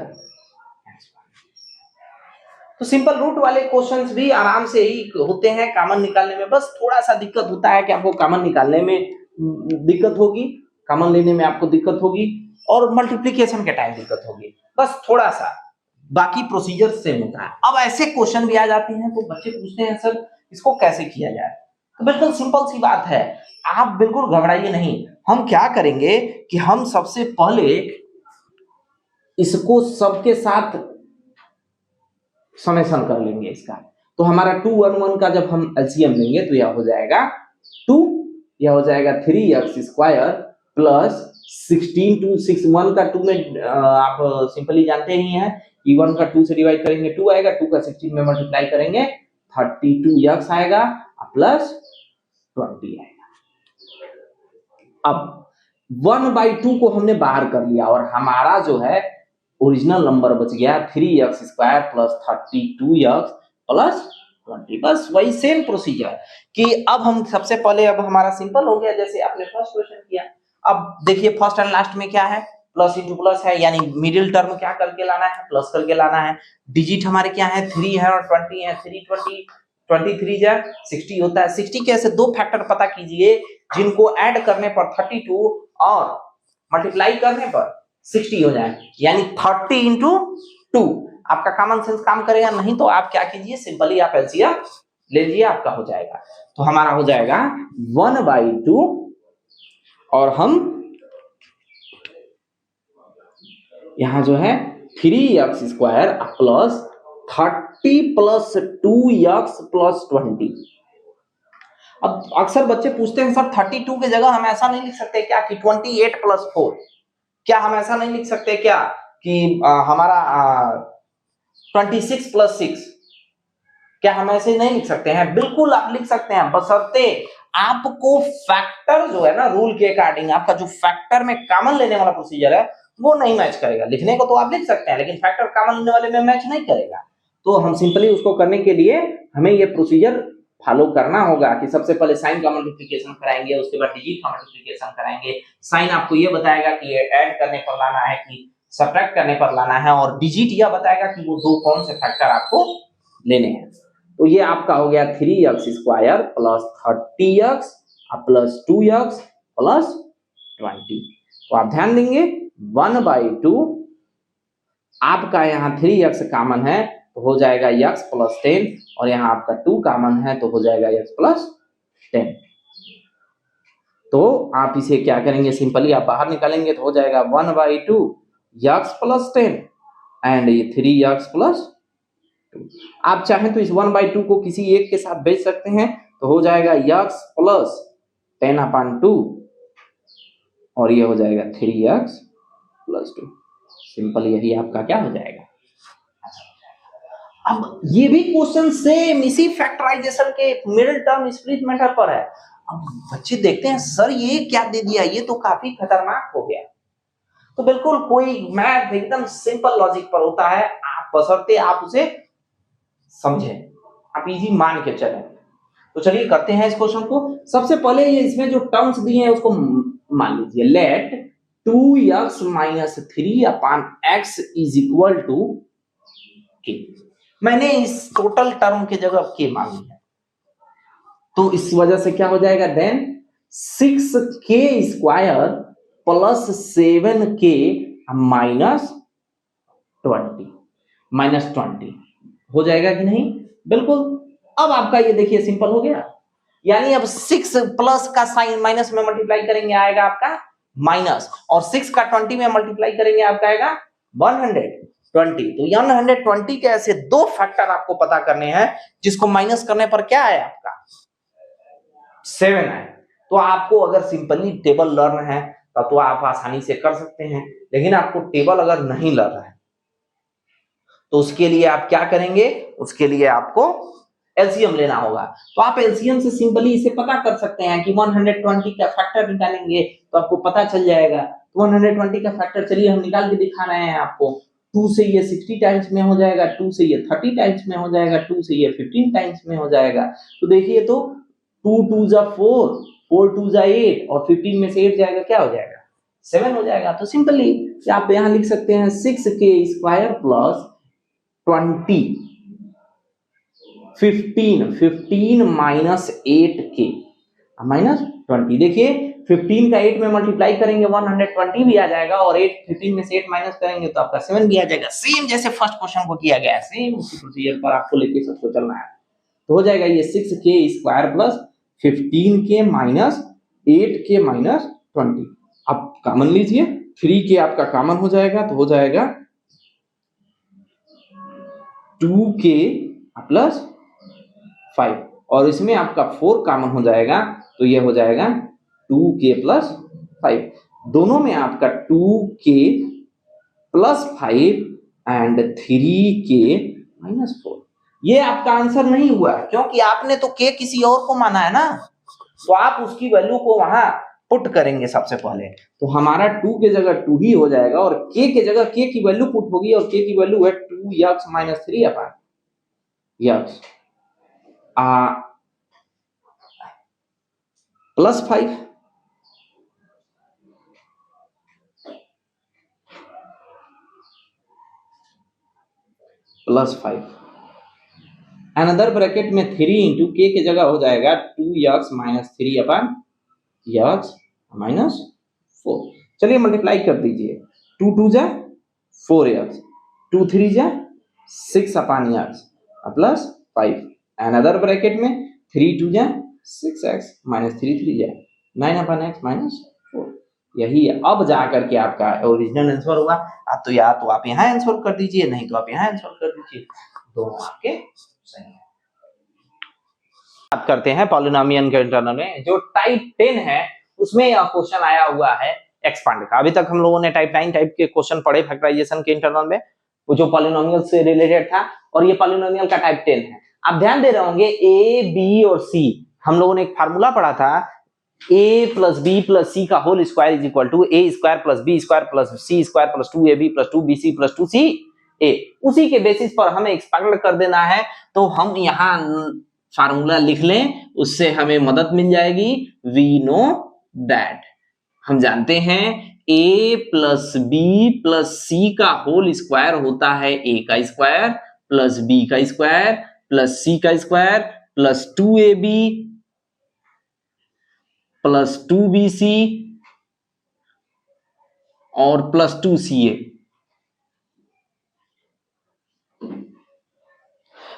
तो सिंपल रूट वाले क्वेश्चंस भी आराम से ही होते हैं कॉमन निकालने में, बस थोड़ा सा दिक्कत होता है कि आपको कॉमन निकालने में दिक्कत होगी, कॉमन लेने में आपको दिक्कत होगी और मल्टीप्लिकेशन के टाइम दिक्कत होगी, बस थोड़ा सा, बाकी प्रोसीजर सेम होता है। अब ऐसे क्वेश्चन भी आ जाते हैं तो बच्चे पूछते हैं सर इसको कैसे किया जाए, तो बिल्कुल सिंपल सी बात है, आप बिल्कुल घबराइए नहीं। हम क्या करेंगे कि हम सबसे पहले इसको सबके साथ समेशन कर लेंगे इसका। तो हमारा 2 1 1 का जब हम एलसीएम लेंगे तो यह हो जाएगा 2, यह हो जाएगा 3x² प्लस 16 2 6 1 का 2 में आप सिंपली जानते ही हैं कि 1 का 2 से डिवाइड करेंगे 2 आएगा, 2 का 16 में मल्टीप्लाई करेंगे 32x आएगा प्लस 20 आएगा। अब 1/2 को हमने बाहर कर लिया और हमारा जो है ओरिजिनल नंबर बच गया 3x² प्लस 32x प्लस 20। बस वही सेम प्रोसीजर कि अब हम सबसे पहले, अब हमारा सिंपल हो गया जैसे आपने फर्स्ट क्वेश्चन किया। अब देखिए फर्स्ट एंड लास्ट में क्या है, प्लस इंटू प्लस है, यानी मिडिल टर्म क्या करके लाना है, प्लस करके लाना है। डिजिट हमारे क्या है 3 है और 20 है, 3 20 23 जा 60 होता है। 60 के ऐसे दो फैक्टर पता कीजिए जिनको ऐड करने पर 32 और मल्टीप्लाई करने पर 60 हो जाए, यानी 30 इंटू 2। आपका कॉमन सेंस काम करेगा, नहीं तो आप क्या कीजिए सिंपली आप एलसीएम ले लीजिए, आपका हो जाएगा। तो हमारा हो जाएगा 1/2 और हम यहां जो है 3x² plus 30 plus 2x plus 20। अब अक्सर बच्चे पूछते हैं सर 32 की जगह हम ऐसा नहीं लिख सकते क्या कि 28 प्लस 4, क्या हम ऐसा नहीं लिख सकते क्या कि हमारा 26 प्लस 6, क्या हम ऐसे नहीं लिख सकते हैं? बिल्कुल आप लिख सकते हैं, बशर्ते आपको फैक्टर जो है ना रूल के अकॉर्डिंग, आपका जो फैक्टर में कॉमन लेने वाला प्रोसीजर है वो नहीं मैच करेगा। लिखने को तो आप लिख सकते हैं लेकिन फैक्टर कॉमन लेने वाले में मैच नहीं करेगा। तो हम सिंपली उसको करने के लिए हमें ये प्रोसीजर फॉलो करना होगा कि सबसे पहले साइन का मल्टीप्लिकेशन कराएंगे, उसके बाद डिजिट का मल्टीप्लिकेशन कराएंगे। साइन आपको ये बताएगा कि ऐड करने पर लाना है कि सब्ट्रैक्ट करने पर लाना है, और डिजिट यह बताएगा कि वो दो कौन से फैक्टर आपको लेने हैं। तो ये आपका हो गया 3x² plus 30x plus 2x plus 20। तो आप ध्यान देंगे 1/2 आपका यहाँ 3x कॉमन है तो हो जाएगा x प्लस 10, और यहाँ आपका 2 कॉमन है तो हो जाएगा x प्लस 10। तो आप इसे क्या करेंगे सिंपली आप बाहर निकालेंगे तो हो जाएगा 1/2 x प्लस 10 एंड ये 3x प्लस 2। आप चाहें तो इस 1/2 को किसी एक के साथ भेज सकते हैं तो हो जाएगा x प्लस 10/2 और ये हो जाएगा 3x प्लस 2। सिंपल यही आपका क्या हो जाएगा। अब ये भी क्वेश्चन सेम इसी फैक्टराइजेशन के मिडिल टर्म स्प्लिट मेथड पर है। अब बच्चे देखते हैं सर ये क्या दे दिया, ये तो काफी खतरनाक हो गया। तो बिल्कुल कोई मैथ एकदम सिंपल लॉजिक पर होता है, आप बशर्ते आप उसे समझें, आप इजी मान के चलें। तो चलिए करते हैं इस क्वेश्चन को। सबसे पहले ये इसमें जो टर्म्स दिए हैं उसको मान लीजिए। Let 2x - 3/x is equal to k। मैंने इस टोटल टर्म की जगह के मांगी है, तो इस वजह से क्या हो जाएगा, then 6k square plus 7k -20 हो जाएगा कि नहीं? बिल्कुल। अब आपका ये देखिए सिंपल हो गया, यानी अब 6 प्लस का साइन माइनस में मल्टीप्लाई करेंगे आएगा आपका माइनस, और 6 का 20 में मल्टीप्लाई करेंगे आपका आएगा 120। तो 120 के ऐसे दो फैक्टर आपको पता करने हैं जिसको माइनस करने पर क्या आया आपका 7 आया। तो आपको अगर सिंपली टेबल लर्न है तब तो आप आसानी से कर सकते हैं, लेकिन आपको टेबल अगर नहीं लर्न है तो उसके लिए आप क्या करेंगे, उसके लिए आपको एलसीएम लेना होगा। तो आप एलसीएम से सिंपली इसे पता कर सकते हैं कि 120 का फैक्टर निकालेंगे तो आपको पता चल जाएगा। तो 120 का फैक्टर चलिए हम निकाल के दिखा रहे हैं आपको। 2 से ये 60 टाइम्स में हो जाएगा, 2 से ये 30 टाइम्स में हो जाएगा, 2 से ये 15 टाइम्स में हो जाएगा। तो देखिए तो 2 2 जा 4, 4 2 जा 8 और 15 में से 8 जाएगा क्या हो जाएगा 7 हो जाएगा। तो सिंपली आप यहां लिख सकते हैं 6k square plus 20 15 minus 8k minus 20। देखिए 15 का 8 में मल्टीप्लाई करेंगे 120 भी आ जाएगा, और 8 15 में से 8 माइनस करेंगे तो आपका 7 भी आ जाएगा। सेम जैसे फर्स्ट क्वेश्चन को किया गया है, सेम उसी प्रोसीजर पर आपको लेके सबको चलना है। तो हो जाएगा ये 6k square plus 15k minus 8k minus 20। अब कॉमन लीजिए, 3k आपका कॉमन हो जाएगा तो हो जाएगा 2k प्लस 5, और इसमें आपका 4 कॉमन हो जाएगा तो ये हो जाएगा 2k प्लस 5। दोनों में आपका 2k plus 5 and 3k minus 4। ये आपका आंसर नहीं हुआ है क्योंकि आपने तो k किसी और को माना है ना, तो आप उसकी वैल्यू को वहां पुट करेंगे सबसे पहले। तो हमारा 2 के जगह 2 ही हो जाएगा, और k के जगह k की वैल्यू पुट होगी, और k की वैल्यू है 2x minus 3 upon x plus 5 plus 5 another bracket में 3 इंटू के की जगह हो जाएगा 2x minus 3 upon x minus 4। चलिए मल्टीप्लाई कर दीजिए, 2 2 जा 4x, 2 3 जा 6 upon x plus 5। Another bracket में 3 2 जा 6x माइनस 3 3 जा 9 अपॉन x माइनस 4। यही है। अब जाकर के आपका ओरिजिनल आंसर होगा। आप तो या तो आप यहाँ आंसर कर दीजिए, नहीं तो आप यहाँ आंसर कर दीजिए, दोनों आपके सही है। बात करते हैं पॉलिनोमियल के इंटरनल में जो टाइप 10 है उसमें यह क्वेश्चन आया हुआ है एक्सपांड का। अभी तक हम लोगों ने टाइप 9 टाइप के क्वेश्चन पढ़े फैक्टराइजेशन के इंटरनल में, वो जो पॉलिनोमियल से रिलेटेड था, और ये पॉलिनोमियल का टाइप 10 है। आप ध्यान दे रहे होंगे ए बी और सी, हम लोगों ने एक फार्मूला पढ़ा था a plus B plus C का whole square is equal to A square plus B square plus C square plus 2ab plus 2bc plus 2ca। उसी के बेसिस पर हमें एक्सपांड कर देना है, तो हम यहाँ फार्मूला लिख लें, उससे हमें मदद मिल जाएगी। वी नो दैट, हम जानते हैं a plus B plus C का होल स्क्वायर होता है a का स्क्वायर प्लस b का स्क्वायर प्लस c का square plus 2ab plus 2bc और प्लस 2ca।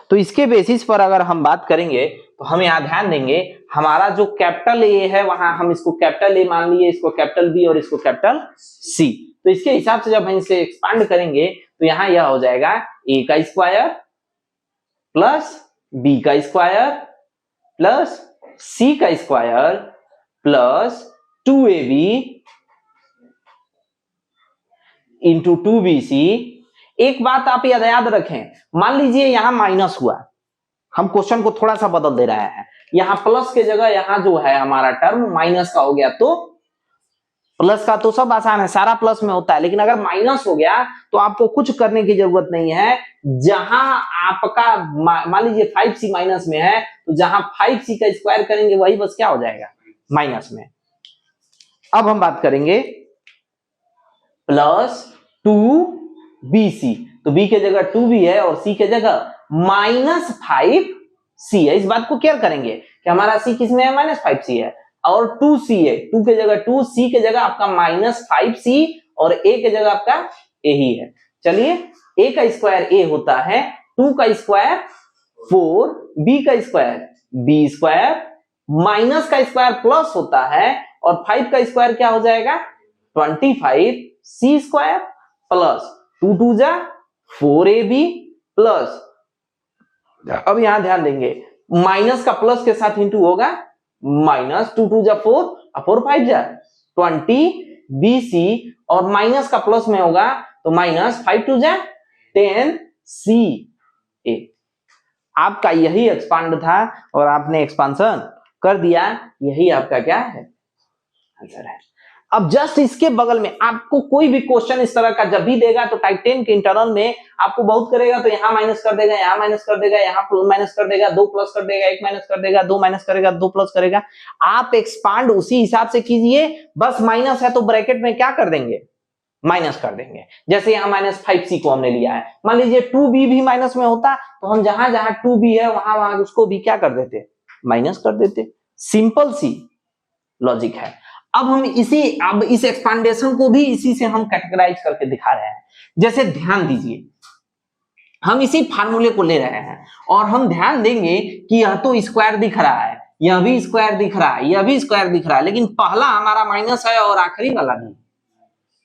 तो इसके बेसिस पर अगर हम बात करेंगे तो हम यहां ध्यान देंगे, हमारा जो कैपिटल ए है वहां हम इसको कैपिटल ए मान लिए, इसको कैपिटल बी और इसको कैपिटल सी। तो इसके हिसाब से जब हम इसे एक्सपांड करेंगे तो यहां यह हो जाएगा ए का स्क्वायर प्लस बी का स्क्वायर प्लस सी का square plus 2ab into 2bc। एक बात आप याद रखें, मान लीजिए यहां माइनस हुआ, हम क्वेश्चन को थोड़ा सा बदल दे रहे हैं, यहां प्लस के जगह यहां जो है हमारा टर्म माइनस का हो गया। तो प्लस का तो सब आसान है, सारा प्लस में होता है, लेकिन अगर माइनस हो गया तो आपको कुछ करने की जरूरत नहीं है। जहां आपका मान लीजिए 5c माइनस में है, तो जहां 5c का स्क्वायर करेंगे वही बस क्या हो जाएगा माइनस में। अब हम बात करेंगे प्लस 2bc, तो b के जगह 2b है और c के जगह -5c है। इस बात को केयर करेंगे कि हमारा c किसमें है, -5c है, और 2c है, 2 के जगह 2, c के जगह आपका -5c और a के जगह आपका a ही है। चलिए a का स्क्वायर a होता है, 2 का स्क्वायर 4, b का स्क्वायर b स्क्वायर, माइनस का स्क्वायर प्लस होता है और 5 का स्क्वायर क्या हो जाएगा 25c स्क्वायर प्लस 2 2 जा 4ab प्लस, अब यहां ध्यान देंगे माइनस का प्लस के साथ इंटू होगा, माइनस 2 2 जा 4 और 4 5 जा 20bc और माइनस का प्लस में होगा तो माइनस 5 2 जा 10ca। आपका यही एक्सपांड था और आपने एक्सपांशन कर दिया, यही आपका क्या है आंसर है। अब जस्ट इसके बगल में आपको कोई भी क्वेश्चन इस तरह का जब भी देगा तो टाइप 10 के इंटरनल में आपको बहुत करेगा तो यहां माइनस कर देगा, यहां माइनस कर देगा, यहां माइनस कर देगा, 2 प्लस कर देगा, 1 माइनस कर देगा, 2 माइनस करेगा, 2 प्लस करेगा। आप एक्सपांड उसी हिसाब से कीजिए, बस माइनस है तो ब्रैकेट में क्या कर देंगे माइनस कर देंगे। जैसे यहां -5c को हमने लिया है, मान लीजिए 2b भी माइनस में होता तो हम जहां जहां 2b है वहां वहां उसको भी क्या कर देते माइनस कर देते। सिंपल सी लॉजिक है। अब हम इस एक्सपांडेशन को भी इसी से हम कैटेगराइज करके दिखा रहे हैं। जैसे ध्यान दीजिए, हम इसी फार्मूले को ले रहे हैं और हम ध्यान देंगे कि यह तो स्क्वायर दिख रहा है, यह भी स्क्वायर दिख रहा है, यह भी स्क्वायर दिख रहा है, लेकिन पहला हमारा माइनस है और आखिरी वाला भी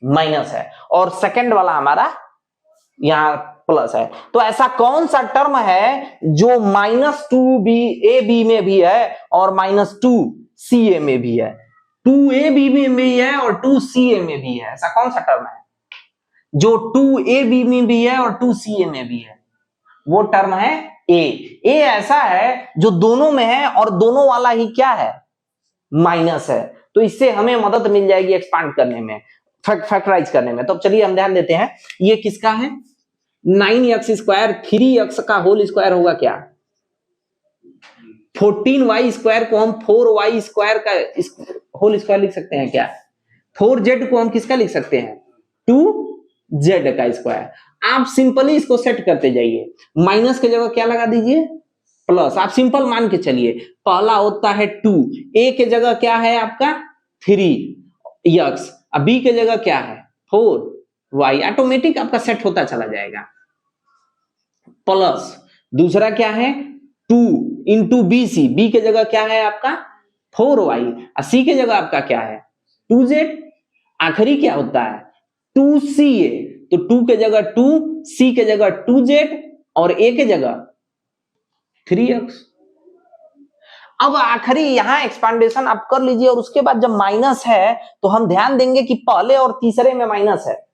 माइनस है और सेकंड वाला हमारा यहां प्लस है। तो ऐसा कौन सा टर्म है जो -2ab में भी है और -2ca में भी है, 2ab में भी है और 2ca में भी है? ऐसा कौन सा टर्म है जो 2ab में भी है और 2ca में भी है? वो टर्म है a ऐसा है जो दोनों में है और दोनों वाला ही क्या है माइनस है। तो इससे हमें मदद मिल जाएगी एक्सपांड करने में, फैक्टराइज करने में। तो चलिए हम ध्यान देते हैं, ये किसका है 9x स्क्वायर 3x का होल स्क्वायर होगा क्या 14y स्क्वायर को हम 4y स्क्वायर का होल स्क्वायर लिख सकते हैं क्या, 4z को हम किसका लिख सकते हैं 2z का स्क्वायर। आप सिंपली इसको सेट करते जाइए, माइनस के जगह क्या लगा दीजिए प्लस, आप सिंपल मान के चलिए, पहला होता है 2, a के जगह क्या है आपका 3x, अब b के जगह क्या है 4y, ऑटोमेटिक आपका सेट होता चला जाएगा। प्लस दूसरा क्या है 2 इंटू bc, b के जगह क्या है आपका 4y और c के जगह आपका क्या है 2z, आखिरी क्या होता है 2ca, तो 2 के जगह 2, c के जगह 2z और a के जगह 3x। अब आखिरी यहां एक्सपांडेशन आप कर लीजिए और उसके बाद जब माइनस है तो हम ध्यान देंगे कि पहले और तीसरे में माइनस है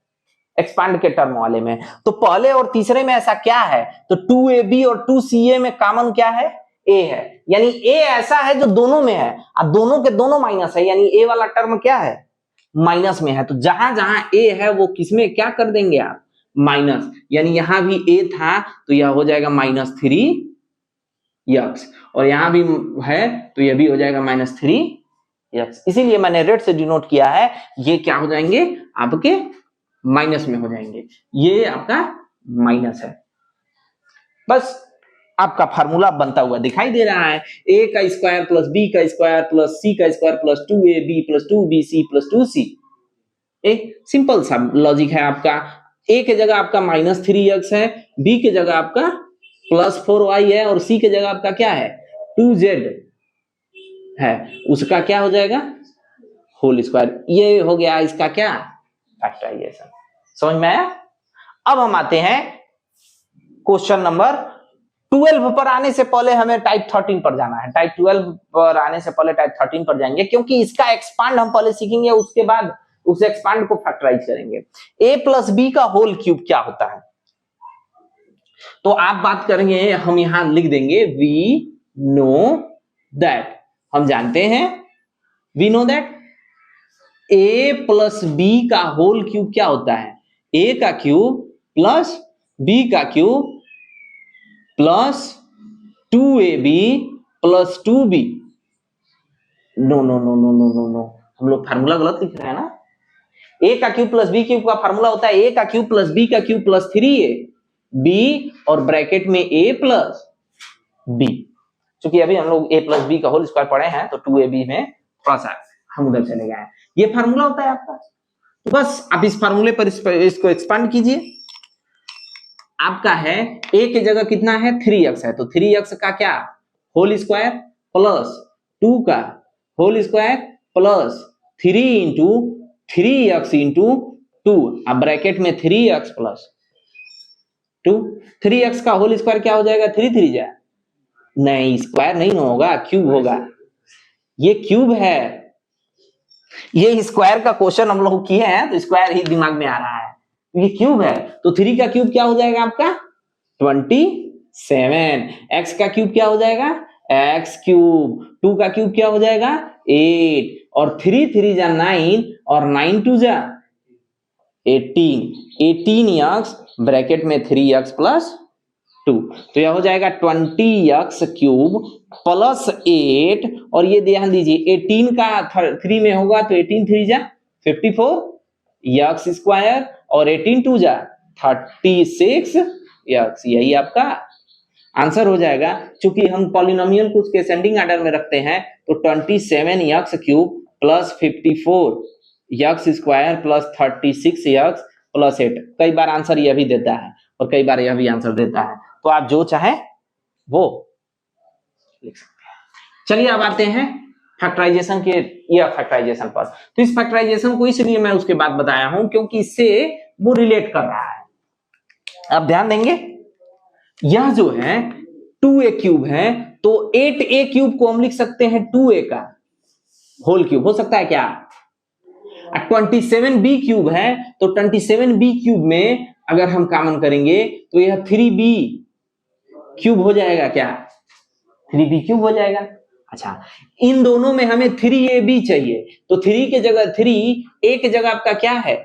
एक्सपांड के टर्म वाले में, तो पहले और तीसरे में ऐसा क्या है तो 2ab और 2ca में कॉमन क्या है a है, यानी a ऐसा है जो दोनों में है और दोनों के दोनों माइनस है, यानी a वाला टर्म क्या है माइनस में है। तो जहां जहां a है वो किसमें क्या कर देंगे आप माइनस, यानी यहां भी a था तो यह हो जाएगा -3x और यहां भी है तो यह भी हो जाएगा -3x। इसीलिए मैंने रेड से डिनोट किया है, ये क्या हो जाएंगे आपके माइनस में हो जाएंगे, ये आपका माइनस है। बस आपका फार्मूला बनता हुआ दिखाई दे रहा है, a का स्क्वायर प्लस b का स्क्वायर प्लस c का square plus 2ab plus 2bc plus 2c। एक सिंपल सा लॉजिक है आपका, a के जगह आपका -3x है, b के जगह आपका +4y है और c के जगह आपका क्या है 2z है, उसका क्या हो जाएगा होल स्क्वायर। ये हो गया इसका क्या फैक्टराइजेशन, समझ में आया। अब हम आते हैं क्वेश्चन नंबर 12 पर आने से पहले हमें टाइप 13 पर जाना है, टाइप 12 पर आने से पहले टाइप 13 पर जाएंगे क्योंकि इसका एक्सपांड हम पहले सीखेंगे, उसके बाद उस एक्सपांड को फैक्टराइज करेंगे। a प्लस b का होल क्यूब क्या होता है, तो आप बात करेंगे, हम यहां लिख देंगे वी नो दैट, हम जानते हैं we know that a plus b का होल क्यूब क्या होता है a का क्यूब प्लस b का cube plus 2ab plus 2b। No no no no no no no, हम लोग फार्मूला गलत लिख रहे हैं ना। a का क्यूब प्लस b क्यूब का फार्मूला होता है a का क्यूब प्लस b का क्यूब प्लस 3a, बी और ब्रैकेट में ए प्लस बी। क्योंकि अभी हम लोग ए प्लस बी का होल स्क्वायर पढ़े हैं तो 2ab में थोड़ा सा हम उधर चले गए हैं। ये फार्मूला होता है आपका। तो बस आप इस फार्मूले पर इसको एक्सपांड कीजिए। आपका है a की जगह कितना है 3x है, तो 3x का क्या होल स्क्वायर प्लस 2 का whole square plus 3 into 3x into 2, अब ब्रैकेट में 3x प्लस 2। 3x का होल स्क्वायर क्या हो जाएगा 3 3 जा, नहीं स्क्वायर नहीं होगा, क्यूब होगा। ये क्यूब है, ये स्क्वायर का क्वेश्चन हम लोग किए हैं तो स्क्वायर ही दिमाग में आ रहा है। ये क्यूब है तो 3 का क्यूब क्या हो जाएगा आपका 27। x का क्यूब क्या हो जाएगा x क्यूब, 2 का क्यूब क्या हो जाएगा 8, और 3 3 जा 9 और 9 2 जा 18x ब्रैकेट में 3x प्लस 2, तो यह हो जाएगा 20x क्यूब प्लस 8, और ये ध्यान दीजिए 18 का 3 में होगा तो 18 3 जा 54 x स्क्वायर और 18 2 जा 36 x, यही आपका आंसर हो जाएगा। क्योंकि हम पॉलिनोमियल को उसके असेंडिंग ऑर्डर में रखते हैं तो 27x cube plus 54 x square plus 36x plus 8, कई बार आंसर यह भी देता है और कई बार यह भी आंसर देता है, तो आप जो चाहे वो लिख सकते हैं। चलिए अब आते हैं फैक्टराइजेशन के या फैक्टराइजेशन पर। तो इस फैक्टराइजेशन को इसलिए मैं उसके बाद बताया हूं क्योंकि इससे वो रिलेट कर रहा है। अब ध्यान देंगे, यह जो है 2a क्यूब है तो 8a क्यूब को हम लिख सकते हैं 2a का होल क्यूब, हो सकता है क्या। 27b क्यूब है तो 27b क्यूब में अगर हम कॉमन करेंगे तो यह 3b क्यूब हो जाएगा क्या, 3b क्यूब हो जाएगा। अच्छा, इन दोनों में हमें 3ab चाहिए तो 3 के जगह 3, a के जगह आपका क्या है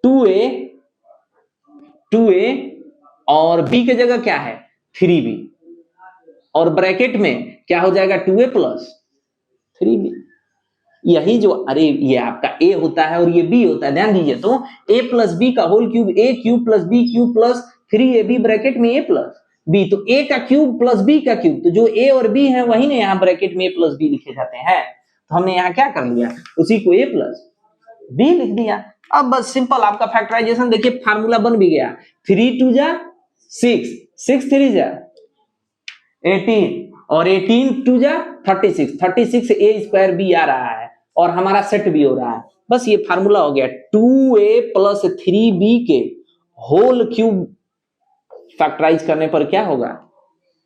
2a और b के जगह क्या है 3b, और ब्रैकेट में क्या हो जाएगा 2a प्लस 3b। यही जो अरे ये आपका a होता है और ये b होता है, ध्यान दीजिए तो a प्लस b का whole cube a cube plus b cube plus 3ab bracket में a प्लस b, तो a का क्यूब प्लस b का क्यूब, तो जो a और b है वही ना यहाँ ब्रैकेट में a प्लस b लिखे जाते हैं। तो हमने यहाँ क्या कर लिया, उसी को a प्लस b लिख दिया। अब बस सिंपल आपका फैक्टराइजेशन देखिए, फार्मूला बन भी गया 3 2 जा 6, 6 3 जा 18 और 18 2 जा 36, 36 a स्क्वायर b आ रहा है और हमारा सेट भी हो रहा है। बस ये फार्मूला हो गया 2a प्लस 3b के होल क्यूब फैक्टराइज करने पर क्या होगा,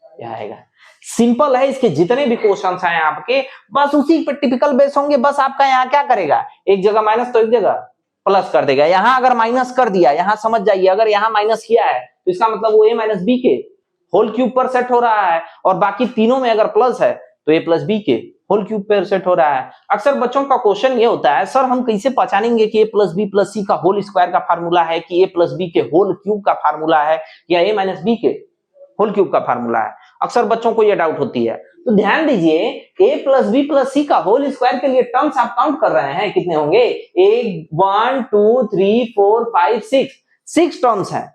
क्या आएगा। सिंपल है, इसके जितने भी क्वेश्चंस हैं आपके बस उसी पर टिपिकल बेस होंगे। बस आपका यहाँ क्या करेगा, एक जगह माइनस तो एक जगह प्लस कर देगा। यहां अगर माइनस कर दिया, यहां समझ जाइए अगर यहां माइनस किया है तो इसका मतलब वो a माइनस बी के होल क्यूब पर सेट हो रहा है, और बाकी तीनों में अगर प्लस है तो a प्लस बी के होल क्यूब पर सेट हो रहा है। अक्सर बच्चों का क्वेश्चन ये होता है, सर हम कैसे पहचानेंगे कि a plus B plus C का होल स्क्वायर का फार्मूला है कि a प्लस बी के होल क्यूब का फार्मूला है या a माइनस बी के होल क्यूब का फार्मूला है। अक्सर बच्चों को यह डाउट होती है। तो ध्यान दीजिए a plus B plus C का होल स्क्वायर के लिए टर्म्स आप काउंट कर रहे हैं, कितने होंगे 1 2 3 4 5 6 टर्म्स है,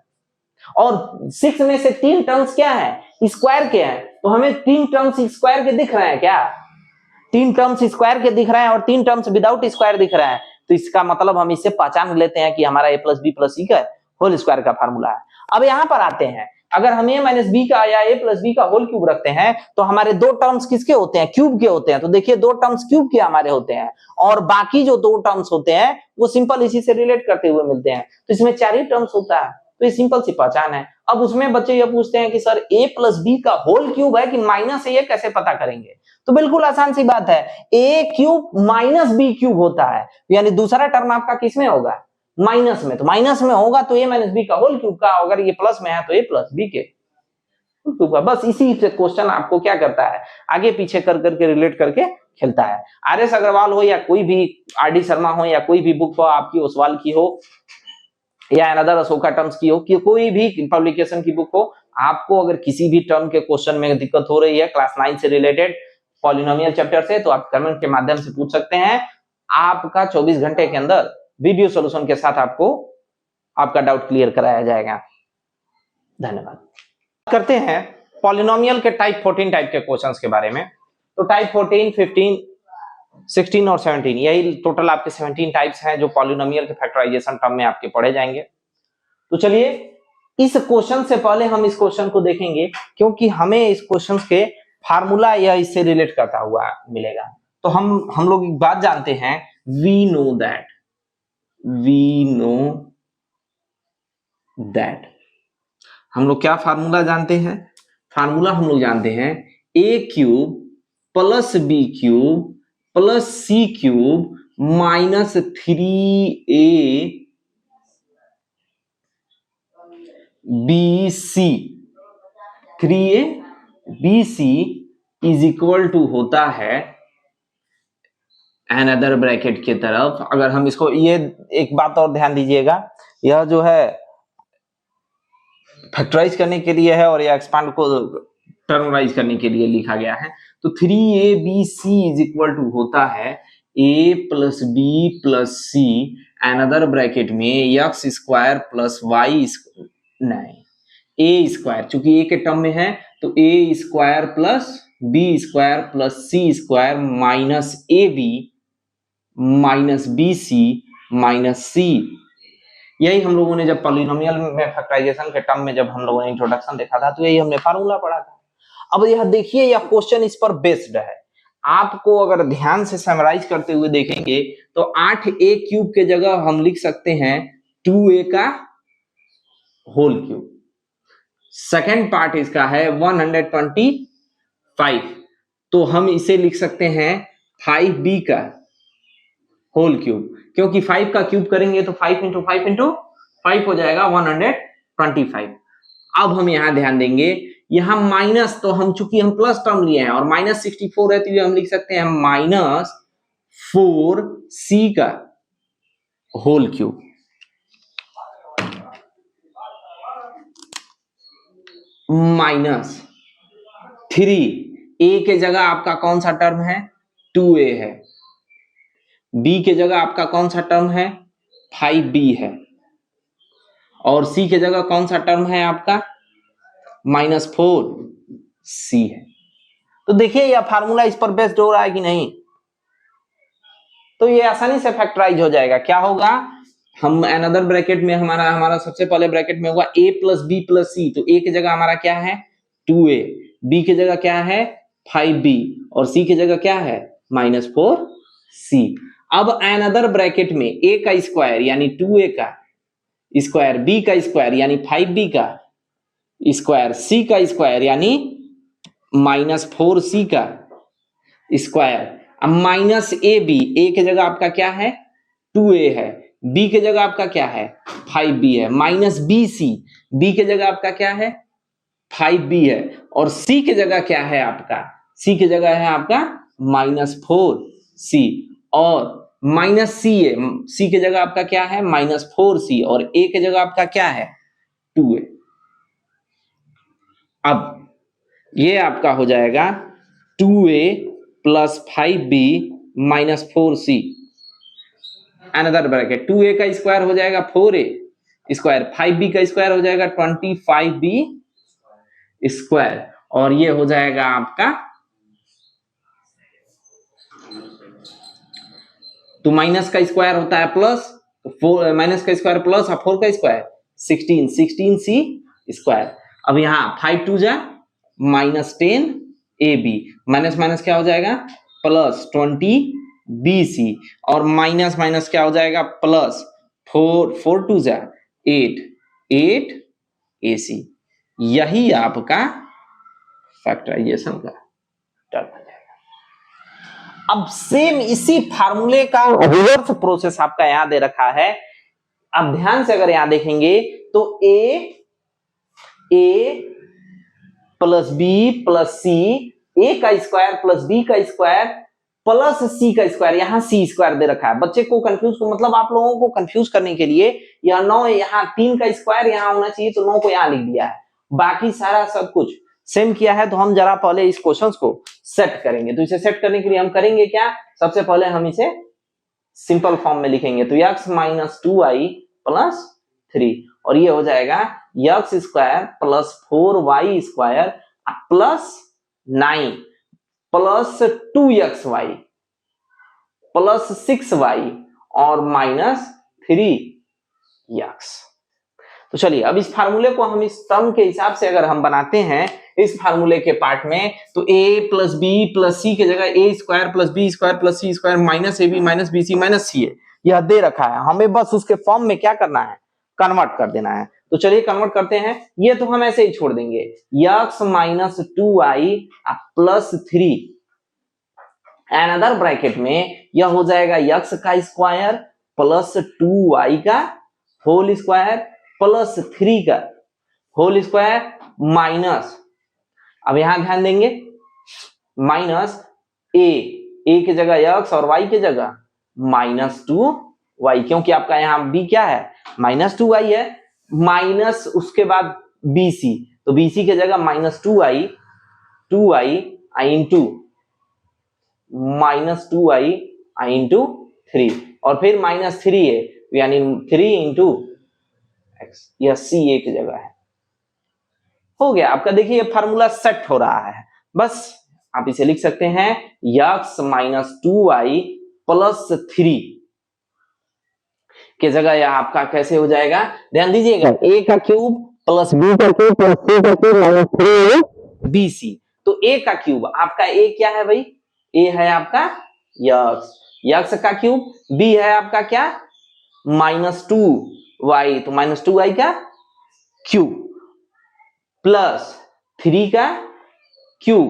और 6 में से 3 टर्म्स क्या है स्क्वायर के हैं, तो हमें 3 टर्म्स स्क्वायर के दिख रहे हैं क्या, 3 टर्म्स स्क्वायर के दिख रहे हैं और 3 टर्म्स विदाउट स्क्वायर दिख रहे हैं। तो इसका मतलब हम इससे पहचान लेते हैं कि हमारा a plus B plus C का होल स्क्वायर का फार्मूला है। अब यहां पर आते हैं, अगर हम a माइनस बी का या a प्लस बी का होल क्यूब रखते हैं तो हमारे 2 टर्म्स किसके होते हैं, क्यूब के होते हैं। तो देखिए 2 टर्म्स क्यूब के हमारे होते हैं, और बाकी जो 2 टर्म्स होते हैं वो सिंपल इसी से रिलेट करते हुए मिलते हैं। तो इसमें 4 ही टर्म्स होता है, तो ये सिंपल सी पहचान है। अब उसमें बच्चे ये पूछते हैं कि सर a प्लस बी का होल क्यूब है कि माइनस a कैसे पता करेंगे, तो बिल्कुल आसान सी बात है, a cube minus B cube होता है, यानी दूसरा टर्म आपका किसमें होगा माइनस में, तो माइनस में होगा तो a माइनस बी का होल क्यूब का, अगर ये प्लस में है तो a प्लस बी के क्यूब का। बस इसी से क्वेश्चन आपको क्या करता है, आगे पीछे कर करके रिलेट करके खेलता है। आर.एस. अग्रवाल हो या कोई भी आर.डी. शर्मा हो या कोई भी बुक हो आपकी ओसवाल की हो या अनदर अशोका टर्म्स की हो, कि कोई भी पब्लिकेशन की बुक हो, आपको अगर किसी भी टर्म के क्वेश्चन में दिक्कत हो रही है क्लास 9 से रिलेटेड पॉलिनोमियल चैप्टर से, तो आप कमेंट के माध्यम से पूछ सकते हैं। आपका 24 घंटे के अंदर वीडियो सॉल्यूशन के साथ आपको आपका डाउट क्लियर कराया जाएगा। धन्यवाद। करते हैं पॉलिनोमियल के टाइप 14 टाइप के क्वेश्चंस के बारे में। तो टाइप 14, 15, 16 और 17 यही टोटल आपके 17 टाइप्स हैं जो पॉलिनोमियल के फैक्टराइजेशन टर्म में आपके पढ़े जाएंगे। तो चलिए इस क्वेश्चन से पहले हम इस क्वेश्चन को देखेंगे क्योंकि हमें इस क्वेश्चन के फार्मूला या इससे रिलेट करता हुआ मिलेगा। तो हम लोग एक बात जानते हैं, वी नो दैट हम लोग क्या फार्मूला जानते हैं? फार्मूला हम लोग जानते हैं a cube plus B cube plus C cube minus 3a bc is equal to होता है अनदर ब्रैकेट की तरफ। अगर हम इसको, ये एक बात और ध्यान दीजिएगा, यह जो है फैक्टराइज करने के लिए है और यह एक्सपांड को टर्मराइज करने के लिए लिखा गया है। तो 3abc इज इक्वल टू होता है a plus B plus C another bracket में एक्स स्क्वायर प्लस वाई नहीं ए स्क्वायर, चूंकि ए के टर्म में है तो A square plus B square plus C square minus A B minus B C minus C. यही हम लोगों ने जब पॉलिनोमियल में फैक्टराइजेशन के टर्म में जब हम लोगों ने इंट्रोडक्शन देखा था तो यही हमने फार्मूला पढ़ा था। अब यह देखिए, यह क्वेश्चन इस पर बेस्ड है। आपको अगर ध्यान से समराइज करते हुए देखेंगे तो 8a क्यूब के जगह हम लिख सकते हैं 2a का होल क्यूब। सेकेंड पार्ट इसका है 125, तो हम इसे लिख सकते हैं 5b का होल क्यूब, क्योंकि 5 का क्यूब करेंगे तो 5 इंटू 5 इंटू 5 हो जाएगा 125। अब हम यहां ध्यान देंगे, यहां माइनस, तो हम चूंकि हम प्लस टर्म लिए हैं और माइनस 64 रहती हुई हम लिख सकते हैं माइनस 4c का होल क्यूब माइनस 3a के जगह आपका कौन सा टर्म है? 2a है। b के जगह आपका कौन सा टर्म है? 5b है। और c के जगह कौन सा टर्म है आपका? माइनस 4c है। तो देखिए यह फार्मूला इस पर बेस्ड हो रहा है कि नहीं? तो ये आसानी से फैक्टराइज हो जाएगा। क्या होगा? हम अनदर ब्रैकेट में हमारा सबसे पहले ब्रैकेट में हुआ a प्लस बी प्लस सी, तो a की जगह हमारा क्या है? 2a, b की जगह क्या है? 5b और c की जगह क्या है? Minus 4c। अब अनदर ब्रैकेट में a का स्क्वायर यानी 2a का स्क्वायर, b का स्क्वायर यानी 5b का स्क्वायर, c का स्क्वायर यानी माइनस 4c का स्क्वायर। अब माइनस ए बी, ए की जगह आपका क्या है? 2a है, b की जगह आपका क्या है? 5b है, माइनस बी सी, b की जगह आपका क्या है? 5b है, और c की जगह क्या है आपका? c की जगह है आपका माइनस 4c, और माइनस सी है, c की जगह आपका क्या है? माइनस 4c, और a की जगह आपका क्या है? 2a। अब ये आपका हो जाएगा 2a plus 5b minus 4c another bracket. 2a का स्क्वायर हो जाएगा 4a स्क्वायर, 5b का स्क्वायर हो जाएगा 25b स्क्वायर, और ये हो जाएगा आपका, तो माइनस का स्क्वायर होता है प्लस, तो माइनस का स्क्वायर प्लस और 4 का स्क्वायर 16c स्क्वायर। अब यहाँ 5 2 जा माइनस 10ab, माइनस माइनस क्या हो जाएगा? प्लस 20bc, और माइनस माइनस क्या हो जाएगा? प्लस 4 2 जा 8ac। यही आपका फैक्टराइजेशन का टर्म हो जाएगा। अब सेम इसी फार्मूले का रिवर्स प्रोसेस आपका यहां दे रखा है। अब ध्यान से अगर यहां देखेंगे तो a प्लस बी प्लस सी, ए का स्क्वायर प्लस बी का स्क्वायर प्लस सी का स्क्वायर, यहां सी स्क्वायर दे रखा है। बच्चे को कंफ्यूज, मतलब आप लोगों को कंफ्यूज करने के लिए यह 9 यहाँ 3 का स्क्वायर यहां होना चाहिए, तो 9 को यहां लिख दिया है। बाकी सारा सब कुछ सेम किया है। तो हम जरा पहले इस क्वेश्चंस को सेट करेंगे। तो इसे सेट करने के लिए हम करेंगे क्या? सबसे पहले हम इसे सिंपल फॉर्म में लिखेंगे। तो x माइनस 2i प्लस 3, और ये हो जाएगा x square plus 4y² plus 9 plus 2xy plus 6y और माइनस 3x। तो चलिए अब इस फार्मूले को हम इस टर्म के हिसाब से अगर हम बनाते हैं इस फार्मूले के पार्ट में, तो a plus B plus C के जगह a square plus B square plus C square minus ab minus bc minus C A यह दे रखा है। हमें बस उसके फॉर्म में क्या करना है, कन्वर्ट कर देना है। तो चलिए कन्वर्ट करते हैं। ये तो हम ऐसे ही छोड़ देंगे, x minus 2y plus 3 another bracket में यह हो जाएगा x का स्क्वायर प्लस 2y का होल स्क्वायर प्लस 3 का होल स्क्वायर माइनस, अब यहां ध्यान देंगे, माइनस a की जगह x और y की जगह माइनस 2y, क्योंकि आपका यहां b क्या है, माइनस 2y है, माइनस उसके बाद bc, तो bc की जगह minus 2y into minus 2y into 3 और फिर माइनस 3a यानी 3 इंटू x, यह ca की जगह है। हो गया आपका, देखिए ये फार्मूला सेट हो रहा है। बस आप इसे लिख सकते हैं x माइनस 2y प्लस 3 की जगह यह आपका कैसे हो जाएगा, ध्यान दीजिएगा, a का क्यूब प्लस b का क्यूब प्लस c का क्यूब माइनस 3bc। तो a का क्यूब आपका a क्या है भाई, a है आपका x का क्यूब, b है आपका क्या माइनस 2y, तो माइनस 2y का क्यूब प्लस 3 का क्यूब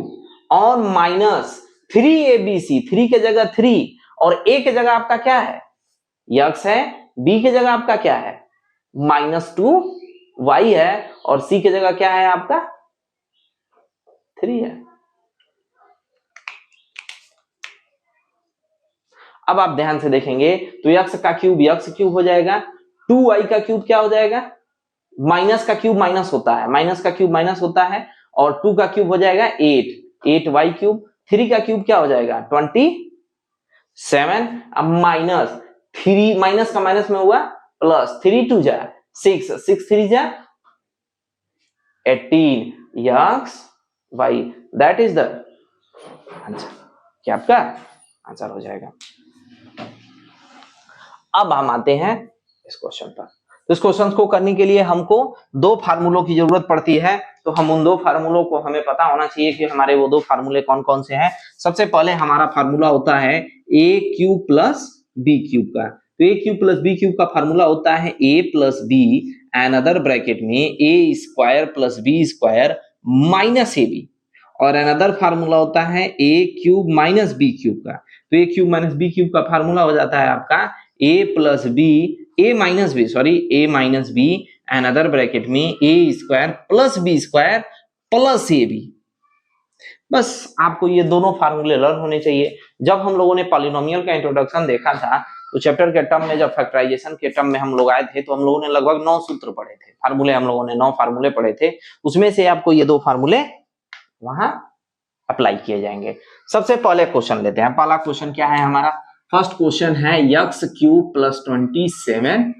और माइनस 3abc, 3 की जगह 3 और a की जगह आपका क्या है x है, b की जगह आपका क्या है माइनस 2y है और c की जगह क्या है आपका 3 है। अब आप ध्यान से देखेंगे तो x का क्यूब x क्यूब हो जाएगा, 2y का क्यूब क्या हो जाएगा, माइनस का क्यूब माइनस होता है, माइनस का क्यूब माइनस होता है और 2 का क्यूब हो जाएगा 8y क्यूब, 3 का क्यूब क्या हो जाएगा 27, अब माइनस 3 माइनस का माइनस में हुआ प्लस 3 2 जा 6, 6 3 जा 18 xy, that is the answer, क्या आपका आंसर हो जाएगा। अब हम आते हैं इस क्वेश्चन पर। तो इस क्वेश्चन को करने के लिए हमको दो फार्मूलों की जरूरत पड़ती है, तो हम उन दो फार्मूलों को हमें पता होना चाहिए कि हमारे वो दो फार्मूले कौन कौन से हैं। सबसे पहले हमारा फार्मूला होता है a cube plus b cube का। तो a cube plus b cube का फार्मूला होता है a plus b another bracket में a square plus b square minus ab, और अनदर फार्मूला होता है a cube minus b cube का। तो a cube minus b cube का फार्मूला हो जाता है आपका a plus b a minus b another bracket में a square plus b square plus ab। बस आपको ये दोनों फार्मूले लर्न होने चाहिए। जब हम लोगों ने पॉलिनोमियल का इंट्रोडक्शन देखा था तो चैप्टर के टर्म में, जब फैक्टराइजेशन के टर्म में हम लोग आए थे तो हम लोगों ने लगभग 9 सूत्र पढ़े थे, फार्मूले हम लोगों ने 9 फार्मूले पढ़े थे, उसमें से आपको ये दो फार्मूले वहां अप्लाई किए जाएंगे। सबसे पहले क्वेश्चन लेते हैं। पहला क्वेश्चन क्या है हमारा, फर्स्ट क्वेश्चन है x क्यूब प्लस 27।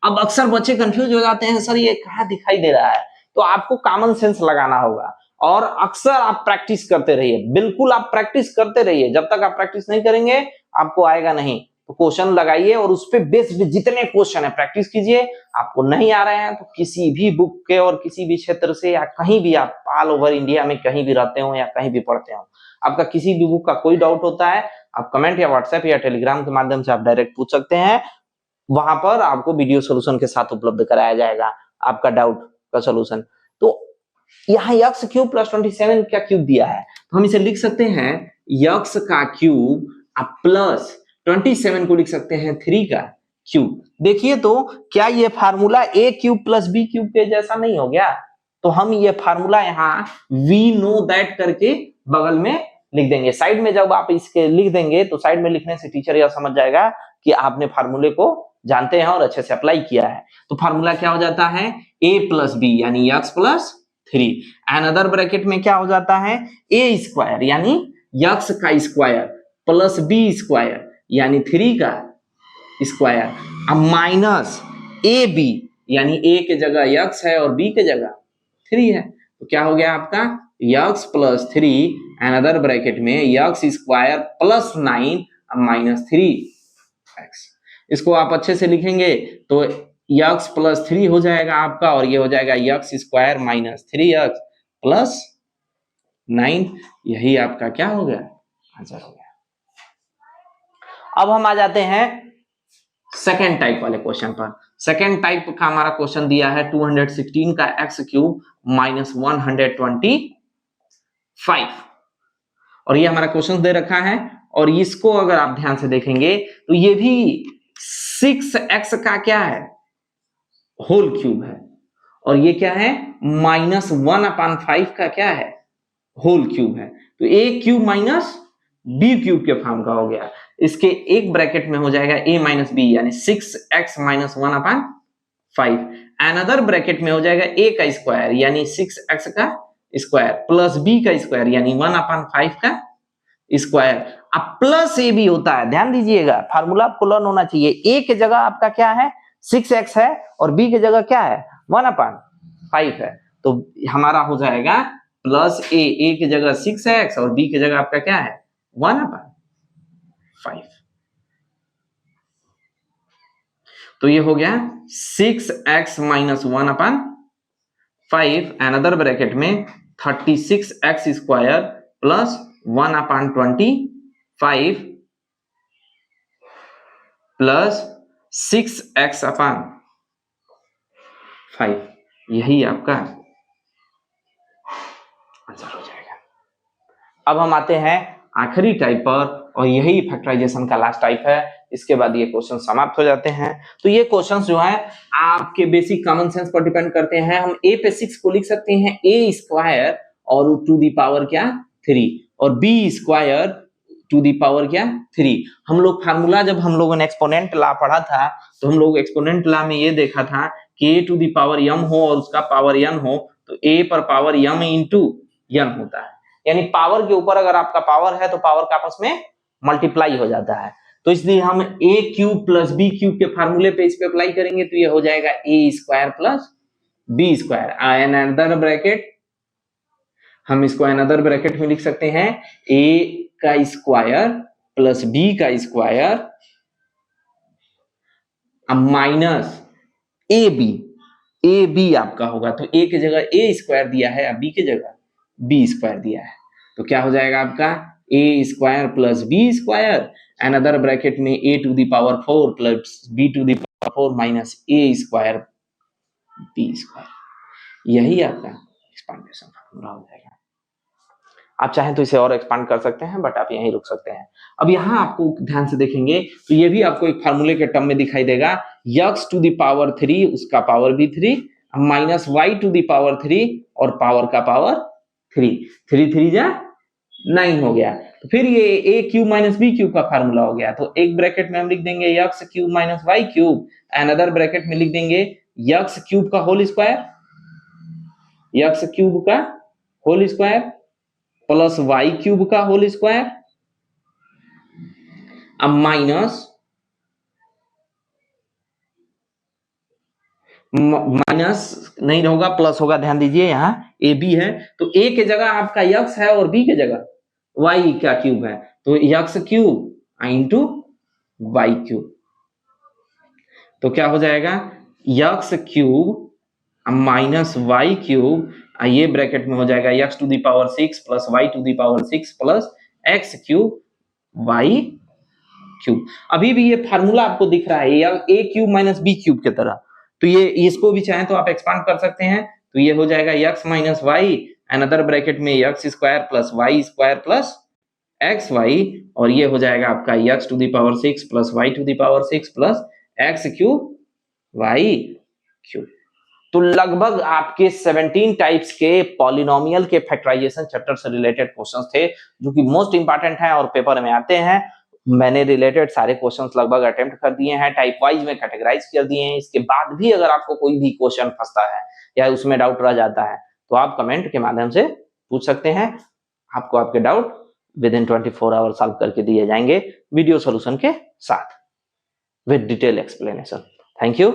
अब अक्सर बच्चे कंफ्यूज हो जाते हैं, सर ये कहाँ दिखाई दे रहा है, तो आपको कॉमन सेंस लगाना होगा और अक्सर आप प्रैक्टिस करते रहिए, बिल्कुल आप प्रैक्टिस करते रहिए। जब तक आप प्रैक्टिस नहीं करेंगे आपको आएगा नहीं। तो क्वेश्चन लगाइए और उस पर बेस्ड जितने क्वेश्चन है प्रैक्टिस कीजिए। आपको नहीं आ रहे हैं तो किसी भी बुक के और किसी भी क्षेत्र से या कहीं भी आप ऑल ओवर इंडिया में कहीं भी रहते हो या कहीं भी पढ़ते हो, आपका किसी भी बुक का कोई डाउट होता है आप कमेंट या व्हाट्सएप या टेलीग्राम के माध्यम से आप डायरेक्ट पूछ सकते हैं। वहां पर आपको वीडियो सोल्यूशन के साथ उपलब्ध कराया जाएगा आपका डाउट का सोल्यूशन। तो यहाँ x क्यूब प्लस 27 का क्यूब दिया है तो हम इसे लिख सकते हैं x का क्यूब प्लस 27 को लिख सकते हैं 3 का क्यूब। देखिए तो क्या ये formula a cube plus b cube के जैसा नहीं हो गया, तो हम ये फार्मूला यहाँ वी नो दैट करके बगल में लिख देंगे। साइड में जब आप इसके लिख देंगे तो साइड में लिखने से टीचर यह समझ जाएगा कि आपने फार्मूले को जानते हैं और अच्छे से अप्लाई किया है। तो फार्मूला क्या हो जाता है a प्लस बी यानी x प्लस 3, अनदर ब्रैकेट में क्या हो जाता है a स्क्वायर यानी x का स्क्वायर प्लस b स्क्वायर यानी 3 का स्क्वायर माइनस ab यानी a के जगह x है और b के जगह 3 है, तो क्या हो गया आपका x प्लस 3 अनदर ब्रैकेट में x square plus 9 minus 3x। इसको आप अच्छे से लिखेंगे तो x प्लस 3 हो जाएगा आपका, और ये हो जाएगा x square minus 3x plus 9। यही आपका क्या हो गया, आंसर हो गया। अब हम आ जाते हैं सेकेंड टाइप वाले क्वेश्चन पर। सेकेंड टाइप का हमारा क्वेश्चन दिया है 216 का x क्यूब माइनस 125, और ये हमारा क्वेश्चन दे रखा है। और इसको अगर आप ध्यान से देखेंगे तो ये भी 6x का क्या है, होल क्यूब है, और ये क्या है माइनस 1/5 का क्या है, होल क्यूब है। तो a cube minus b cube के फॉर्म का हो गया। इसके एक ब्रैकेट में हो जाएगा a माइनस बी यानी 6x माइनस 1/5, अनदर ब्रैकेट में हो जाएगा a का स्क्वायर यानी 6x का स्क्वायर प्लस b का स्क्वायर यानी 1/5 का स्क्वायर। अब प्लस a भी होता है, ध्यान दीजिएगा, फार्मूला आपको लर्न होना चाहिए। a के जगह आपका क्या है 6x है और b के जगह क्या है 1/5 है, तो हमारा हो जाएगा प्लस a की जगह 6x और b की जगह आपका क्या है 1/5। तो ये हो गया 6x माइनस 1/5 अनदर ब्रैकेट में 36x square plus 1/25 plus 6x/5, यही आपका आंसर हो जाएगा। अब हम आते हैं आखिरी टाइप पर, और यही फैक्टराइजेशन का लास्ट टाइप है। इसके बाद ये क्वेश्चन समाप्त हो जाते हैं। तो ये क्वेश्चंस जो है आपके बेसिक कॉमन सेंस पर डिपेंड करते हैं। हम a पे 6 को लिख सकते हैं a स्क्वायर और टू दी पावर क्या 3, और b square to the power क्या 3। हम लोग फार्मूला जब हम लोगों ने एक्सपोनेंट लॉ पढ़ा था तो हम लोग एक्सपोनेंट लॉ में ये देखा था कि a to the power m हो और उसका पावर n हो तो a पर पावर m इंटू n होता है, यानी पावर के ऊपर अगर आपका पावर है तो पावर का आपस में मल्टीप्लाई हो जाता है। तो इसलिए हम a cube plus b cube के फार्मूले पे इस पे अप्लाई करेंगे तो ये हो जाएगा a square plus b square. Another bracket हम इसको अनदर ब्रैकेट में लिख सकते हैं a का स्क्वायर प्लस b का स्क्वायर माइनस ए बी आपका होगा। तो a की जगह a स्क्वायर दिया है और b की जगह b स्क्वायर दिया है, तो क्या हो जाएगा आपका a square plus b square another bracket में a to the power 4 plus b to the power 4 minus a square b square. यही आपका एक्सपांडेशन फॉर्मूला हो जाएगा। आप चाहें तो इसे और एक्सपांड कर सकते हैं, बट आप यहीं रुक सकते हैं। अब यहाँ आपको ध्यान से देखेंगे तो ये भी आपको एक फार्मूले के टर्म में दिखाई देगा, x टू दी पावर 3 उसका पावर भी 3 minus y to the power 3 और पावर का पावर 3, 3 जा 9 हो गया। तो फिर ये a cube minus b cube का फार्मूला हो गया। तो एक ब्रैकेट में हम लिख देंगे x cube minus y cube, another bracket में लिख देंगे x क्यूब का होल स्क्वायर, x क्यूब का whole square plus y cube का होल स्क्वायर अब माइनस नहीं होगा प्लस होगा, ध्यान दीजिए यहाँ ए बी है तो a के जगह आपका x है और b के जगह y का क्यूब है, तो x cube into y cube. तो क्या हो जाएगा x cube minus y cube, ये ब्रैकेट में हो जाएगा x to the power 6 plus y to the power 6 plus x cube y cube. अभी भी ये फार्मूला आपको दिख रहा है a cube minus b cube की तरह, तो ये इसको भी चाहें तो आप एक्सपांड कर सकते हैं। तो ये हो जाएगा x minus y another bracket में x square plus y square plus x y, और ये हो जाएगा आपका x to the power 6 plus y to the power 6 plus x cube y cube. तो लगभग आपके 17 टाइप्स के पॉलिनोमियल के फैक्टराइजेशन चैप्टर से रिलेटेड क्वेश्चंस थे जो कि मोस्ट इंपॉर्टेंट हैं और पेपर में आते हैं। मैंने रिलेटेड सारे क्वेश्चंस लगभग अटेम्प्ट कर दिए हैं, टाइप वाइज में कैटेगराइज कर दिए हैं। इसके बाद भी अगर आपको कोई भी क्वेश्चन फंसता है या उसमें डाउट रह जाता है तो आप कमेंट के माध्यम से पूछ सकते हैं। आपको आपके doubt within 24 hour solve करके दिए जाएंगे वीडियो सोल्यूशन के साथ with detail explanation. Thank you.